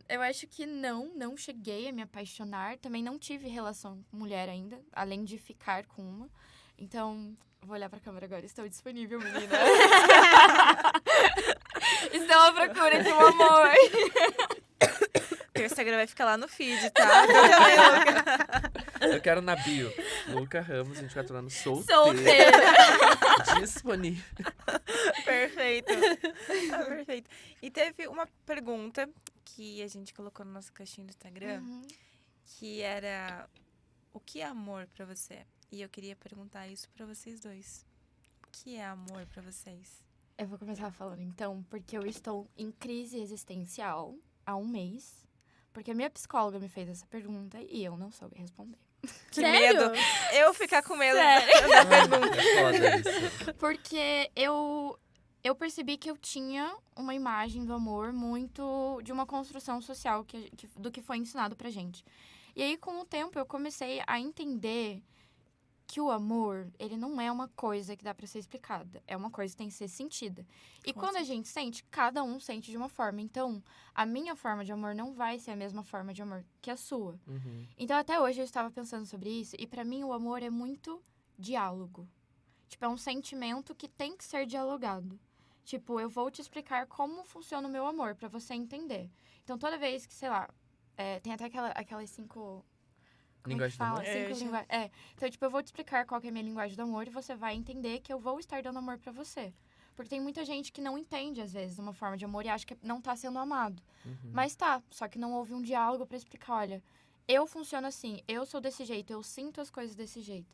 Speaker 3: eu acho que não cheguei a me apaixonar. Também não tive relação com mulher ainda, além de ficar com uma. Então, vou olhar pra câmera agora. Estou disponível, menina. Estou à procura de um amor.
Speaker 2: Teu Instagram vai ficar lá no feed, tá?
Speaker 4: Eu quero na bio. Luca Ramos, 24 anos, solteira. Disponível.
Speaker 2: Perfeito. Perfeito. E teve uma pergunta que a gente colocou no nosso caixinho do Instagram, que era: o que é amor pra você? E eu queria perguntar isso pra vocês dois. O que é amor pra vocês?
Speaker 3: Eu vou começar falando, então, porque eu estou em crise existencial há um mês. Porque a minha psicóloga me fez essa pergunta e eu não soube responder.
Speaker 2: Que
Speaker 1: Sério?
Speaker 2: medo. Eu ficar com medo da pergunta.
Speaker 4: É foda isso.
Speaker 3: Porque eu percebi que eu tinha uma imagem do amor muito de uma construção social do que foi ensinado pra gente. E aí, com o tempo, eu comecei a entender que o amor, ele não é uma coisa que dá pra ser explicada. É uma coisa que tem que ser sentida. E quando a gente sente, cada um sente de uma forma. Então, a minha forma de amor não vai ser a mesma forma de amor que a sua.
Speaker 4: Uhum.
Speaker 3: Então, até hoje, eu estava pensando sobre isso. E pra mim, o amor é muito diálogo. Tipo, é um sentimento que tem que ser dialogado. Tipo, eu vou te explicar como funciona o meu amor, pra você entender. Então, toda vez que, sei lá, tem até aquelas 5...
Speaker 4: Linguagem do amor?
Speaker 3: Então, tipo, eu vou te explicar qual que é a minha linguagem do amor e você vai entender que eu vou estar dando amor pra você. Porque tem muita gente que não entende, às vezes, uma forma de amor e acha que não tá sendo amado.
Speaker 4: Uhum.
Speaker 3: Mas tá, só que não houve um diálogo pra explicar, olha, eu funciono assim, eu sou desse jeito, eu sinto as coisas desse jeito.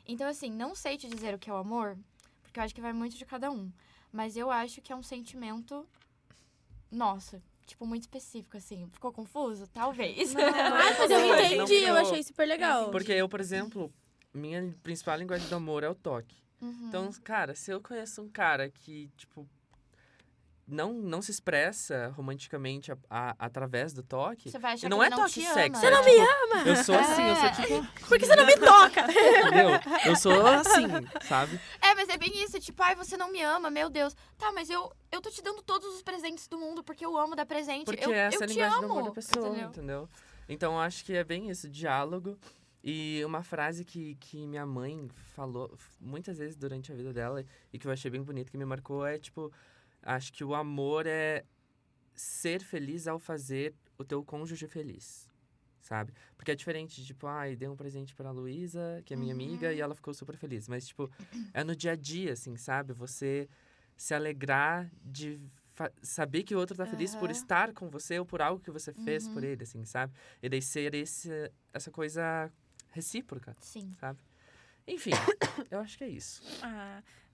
Speaker 3: Então, assim, não sei te dizer o que é o amor, porque eu acho que vai muito de cada um. Mas eu acho que é um sentimento, nossa, tipo, muito específico, assim. Ficou confuso? Talvez.
Speaker 1: Mas eu
Speaker 4: Não,
Speaker 1: entendi, eu
Speaker 4: não.
Speaker 1: achei super legal.
Speaker 4: Porque eu, por exemplo, minha principal linguagem do amor é o toque.
Speaker 3: Uhum.
Speaker 4: Então, cara, se eu conheço um cara que, tipo, não se expressa romanticamente através do toque...
Speaker 3: Você vai achar
Speaker 4: E não
Speaker 3: que
Speaker 4: é
Speaker 3: ele não
Speaker 4: toque
Speaker 3: te
Speaker 4: sexy.
Speaker 3: ama.
Speaker 1: Você não
Speaker 4: tipo,
Speaker 1: me ama?
Speaker 4: Eu sou assim, eu sou tipo...
Speaker 1: Por que você não me toca?
Speaker 4: Entendeu? Eu sou assim, sabe?
Speaker 3: Mas é bem isso, tipo, ai, você não me ama, meu Deus. Tá, mas eu tô te dando todos os presentes do mundo porque eu amo dar presente.
Speaker 4: Porque
Speaker 3: eu
Speaker 4: essa é a
Speaker 3: te
Speaker 4: linguagem
Speaker 3: amo,
Speaker 4: do amor da pessoa,
Speaker 3: entendeu?
Speaker 4: entendeu? Então, eu acho que é bem isso, diálogo. E uma frase que minha mãe falou muitas vezes durante a vida dela e que eu achei bem bonito, que me marcou, é tipo... Acho que o amor é ser feliz ao fazer o teu cônjuge feliz, sabe? Porque é diferente, tipo, dei um presente pra Luísa, que é minha amiga, e ela ficou super feliz. Mas, tipo, é no dia a dia, assim, sabe? Você se alegrar de saber que o outro tá feliz por estar com você ou por algo que você fez por ele, assim, sabe? E daí ser essa coisa recíproca,
Speaker 3: Sim.
Speaker 4: sabe? Enfim, eu acho que é isso.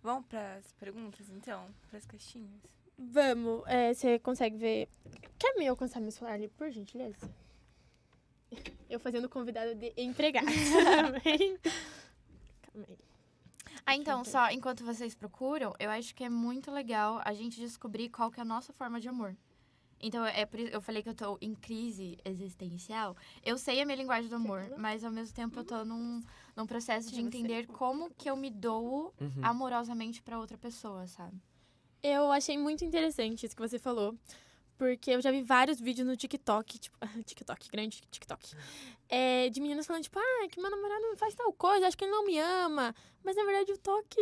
Speaker 2: Vamos pras perguntas, então? Pras caixinhas?
Speaker 1: Vamos, você consegue ver... Quer me alcançar meu celular ali, por gentileza? Eu fazendo convidada de empregada. Calma aí.
Speaker 3: Então, só enquanto vocês procuram, eu acho que é muito legal a gente descobrir qual que é a nossa forma de amor. Então, por isso eu falei que eu tô em crise existencial. Eu sei a minha linguagem do amor, mas ao mesmo tempo eu tô num processo de entender como que eu me dou amorosamente pra outra pessoa, sabe?
Speaker 1: Eu achei muito interessante isso que você falou. Porque eu já vi vários vídeos no TikTok, tipo, grande TikTok. De meninas falando, tipo, que meu namorado faz tal coisa, acho que ele não me ama. Mas, na verdade, o toque,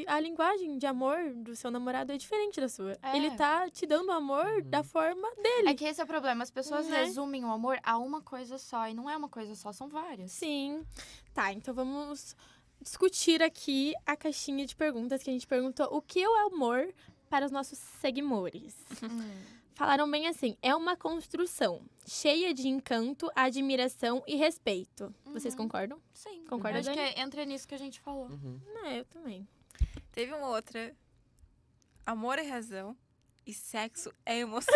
Speaker 1: a linguagem de amor do seu namorado é diferente da sua. Ele tá te dando amor da forma dele.
Speaker 3: É que esse é o problema, as pessoas resumem o amor a uma coisa só, e não é uma coisa só, são várias.
Speaker 1: Sim. Tá, então vamos discutir aqui a caixinha de perguntas que a gente perguntou o que é o amor para os nossos seguidores. Falaram bem assim, é uma construção cheia de encanto, admiração e respeito. Vocês concordam?
Speaker 3: Sim.
Speaker 1: Concorda,
Speaker 3: Eu acho
Speaker 1: Dani?
Speaker 3: que entra nisso que a gente falou.
Speaker 1: Eu também.
Speaker 2: Teve uma outra. Amor é razão e sexo é emoção.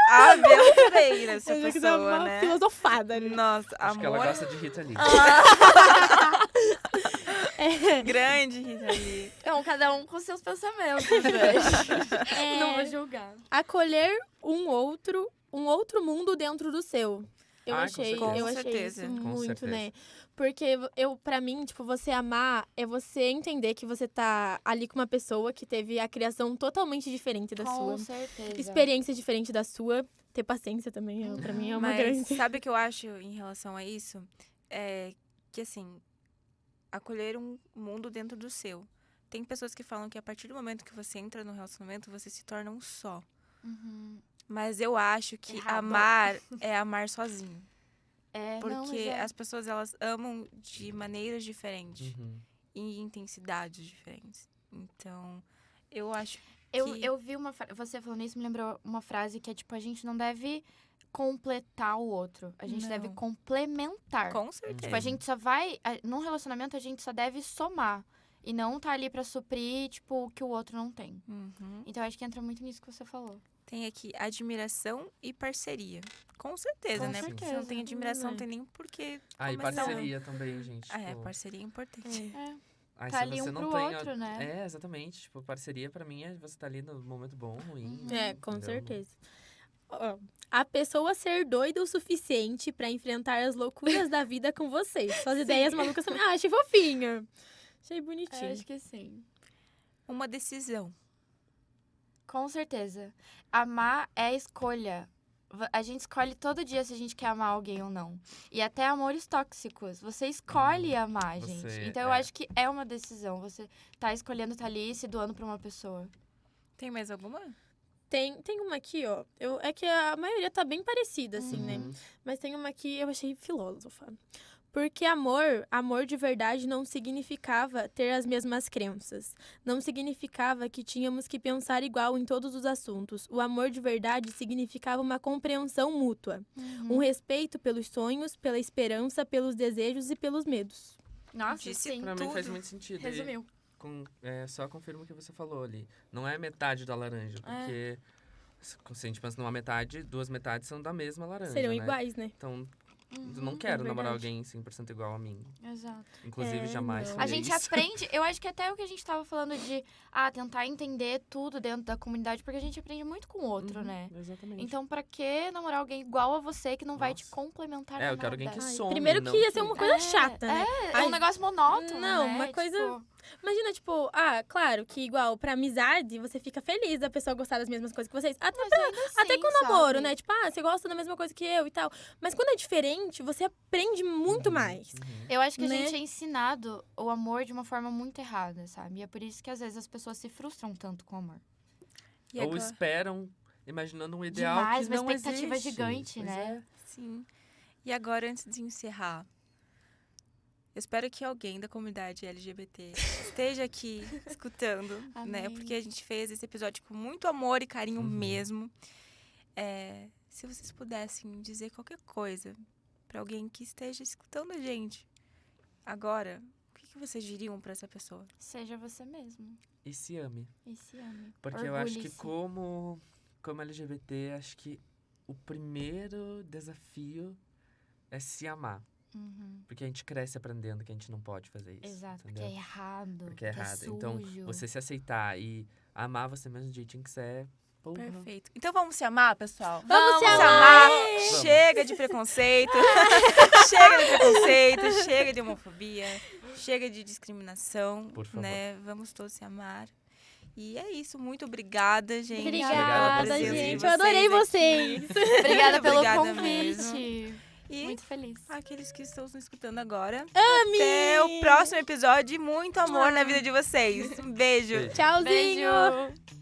Speaker 2: Aventureira essa
Speaker 1: Eu já quis dar
Speaker 2: pessoa,
Speaker 1: uma
Speaker 2: né?
Speaker 1: filosofada ali.
Speaker 2: Nossa,
Speaker 4: Acho que ela
Speaker 2: amor...
Speaker 4: gosta de Rita Lee.
Speaker 2: Grande Rita Lee.
Speaker 3: Então, cada um com seus pensamentos, gente. Não vou julgar.
Speaker 1: Acolher um outro mundo dentro do seu. Eu
Speaker 4: Com
Speaker 1: achei
Speaker 2: certeza.
Speaker 1: isso
Speaker 4: Com
Speaker 1: muito,
Speaker 4: certeza.
Speaker 1: né? Porque pra mim, tipo, você amar é você entender que você tá ali com uma pessoa que teve a criação totalmente diferente da
Speaker 3: Com
Speaker 1: sua.
Speaker 3: certeza.
Speaker 1: Experiência diferente da sua. Ter paciência também, pra mim, é uma
Speaker 2: Mas
Speaker 1: grande...
Speaker 2: sabe o que eu acho em relação a isso? É que, assim, acolher um mundo dentro do seu. Tem pessoas que falam que a partir do momento que você entra no relacionamento, você se torna um só. Mas eu acho que
Speaker 3: Errado.
Speaker 2: amar é amar sozinho. Porque
Speaker 3: não,
Speaker 2: as pessoas, elas amam de maneiras diferentes. E em intensidades diferentes. Então, eu acho que...
Speaker 3: Eu vi uma frase, você falando isso me lembrou uma frase que é tipo, a gente não deve completar o outro. A gente deve
Speaker 2: Não.
Speaker 3: complementar.
Speaker 2: Com certeza.
Speaker 3: Tipo, a gente só vai... Num relacionamento, a gente só deve somar. E não tá ali pra suprir, tipo, o que o outro não tem. Então, acho que entra muito nisso que você falou.
Speaker 2: Tem aqui admiração e parceria. Com certeza,
Speaker 3: Com
Speaker 2: né? Porque se
Speaker 3: certeza.
Speaker 2: não tem admiração, não tem nem por que
Speaker 4: Ah, e
Speaker 2: começar.
Speaker 4: parceria também, gente. Tipo,
Speaker 2: Parceria é importante.
Speaker 4: aí
Speaker 3: Tá
Speaker 4: se
Speaker 3: ali
Speaker 4: você
Speaker 3: um
Speaker 4: não
Speaker 3: pro
Speaker 4: tem
Speaker 3: outro, né?
Speaker 4: É, exatamente. Tipo, parceria pra mim é você tá ali no momento bom, ruim.
Speaker 1: Com
Speaker 4: entendeu?
Speaker 1: certeza. Ó, a pessoa ser doida o suficiente pra enfrentar as loucuras da vida com vocês. Suas ideias malucas também. Ah, achei fofinha. Achei bonitinho.
Speaker 3: Acho que sim.
Speaker 2: Uma decisão.
Speaker 3: Com certeza. Amar é escolha. A gente escolhe todo dia se a gente quer amar alguém ou não. E até amores tóxicos. Você escolhe amar, gente. Então eu acho que é uma decisão. Você tá escolhendo estar ali e se doando pra uma pessoa.
Speaker 2: Tem mais alguma?
Speaker 1: Tem uma aqui, ó. É que a maioria tá bem parecida, assim, né?
Speaker 4: Uhum.
Speaker 1: Mas tem uma que eu achei filósofa. Porque amor de verdade não significava ter as mesmas crenças. Não significava que tínhamos que pensar igual em todos os assuntos. O amor de verdade significava uma compreensão mútua. Um respeito pelos sonhos, pela esperança, pelos desejos e pelos medos.
Speaker 3: Nossa,
Speaker 2: Disse
Speaker 3: sim.
Speaker 4: Pra mim
Speaker 2: tudo.
Speaker 4: faz muito sentido. E
Speaker 3: Resumiu.
Speaker 4: só confirmo o que você falou ali. Não é metade da laranja, porque se a gente pensa numa metade, 2 metades são da mesma laranja,
Speaker 1: Seriam
Speaker 4: né?
Speaker 1: iguais, né?
Speaker 4: Então, eu não quero namorar
Speaker 1: verdade.
Speaker 4: alguém 100% igual a mim.
Speaker 3: Exato.
Speaker 4: Inclusive, jamais
Speaker 1: não.
Speaker 3: A
Speaker 4: faria
Speaker 3: gente
Speaker 4: isso.
Speaker 3: aprende, eu acho que até o que a gente tava falando de tentar entender tudo dentro da comunidade, porque a gente aprende muito com o outro,
Speaker 4: Uhum,
Speaker 3: né?
Speaker 4: Exatamente.
Speaker 3: Então, pra que namorar alguém igual a você que não vai te
Speaker 4: Nossa.
Speaker 3: complementar
Speaker 4: eu
Speaker 3: nada?
Speaker 4: quero alguém que
Speaker 1: Ai,
Speaker 4: some.
Speaker 1: primeiro
Speaker 4: não
Speaker 1: que ia ser uma coisa chata, né?
Speaker 3: É um negócio monótono,
Speaker 1: Não,
Speaker 3: né?
Speaker 1: uma coisa-
Speaker 3: Tipo,
Speaker 1: Imagina, tipo, claro que igual pra amizade, você fica feliz da pessoa gostar das mesmas coisas que vocês. Até
Speaker 3: assim,
Speaker 1: com o namoro,
Speaker 3: sabe?
Speaker 1: né? Tipo, você gosta da mesma coisa que eu e tal. Mas quando é diferente, você aprende muito mais.
Speaker 3: Eu acho que a
Speaker 1: Né?
Speaker 3: gente é ensinado o amor de uma forma muito errada, sabe? E é por isso que às vezes as pessoas se frustram tanto com o amor.
Speaker 2: E
Speaker 4: Ou
Speaker 2: agora?
Speaker 4: esperam, imaginando um ideal
Speaker 3: Demais,
Speaker 4: que
Speaker 3: uma
Speaker 4: não
Speaker 3: expectativa
Speaker 4: existe.
Speaker 3: gigante,
Speaker 4: Pois
Speaker 3: né?
Speaker 2: Sim. E agora, antes de encerrar, eu espero que alguém da comunidade LGBT esteja aqui escutando, né?
Speaker 3: Amém.
Speaker 2: Porque a gente fez esse episódio com muito amor e carinho
Speaker 4: Uhum.
Speaker 2: mesmo. Se vocês pudessem dizer qualquer coisa pra alguém que esteja escutando a gente agora, o que vocês diriam pra essa pessoa?
Speaker 3: Seja você mesmo.
Speaker 4: E se ame.
Speaker 3: E se ame.
Speaker 4: Porque eu acho que
Speaker 3: Orgulhe-se.
Speaker 4: como LGBT, acho que o primeiro desafio é se amar.
Speaker 3: Uhum.
Speaker 4: Porque a gente cresce aprendendo que a gente não pode fazer isso.
Speaker 3: Exato, porque
Speaker 4: entendeu?
Speaker 3: é errado.
Speaker 4: Porque é errado.
Speaker 3: sujo.
Speaker 4: Então, você se aceitar e amar você mesmo do jeitinho que você é. Porra.
Speaker 2: Perfeito. Então vamos se amar, pessoal?
Speaker 1: Vamos se
Speaker 2: amar!
Speaker 4: Vamos.
Speaker 2: Chega de preconceito. chega de preconceito. Chega de homofobia. Chega de discriminação.
Speaker 4: Por favor.
Speaker 2: Né? Vamos todos se amar. E é isso. Muito obrigada, gente.
Speaker 4: Obrigada
Speaker 1: Obrigada,
Speaker 4: pela presença de
Speaker 1: gente. Eu adorei
Speaker 2: aqui.
Speaker 1: vocês.
Speaker 3: Obrigada pelo
Speaker 2: Obrigada
Speaker 3: convite.
Speaker 2: E
Speaker 3: Muito feliz.
Speaker 2: aqueles que estão nos escutando agora. Até o próximo episódio. E muito amor na vida de vocês. Um beijo.
Speaker 4: Beijo.
Speaker 1: Tchauzinho.
Speaker 3: Beijo.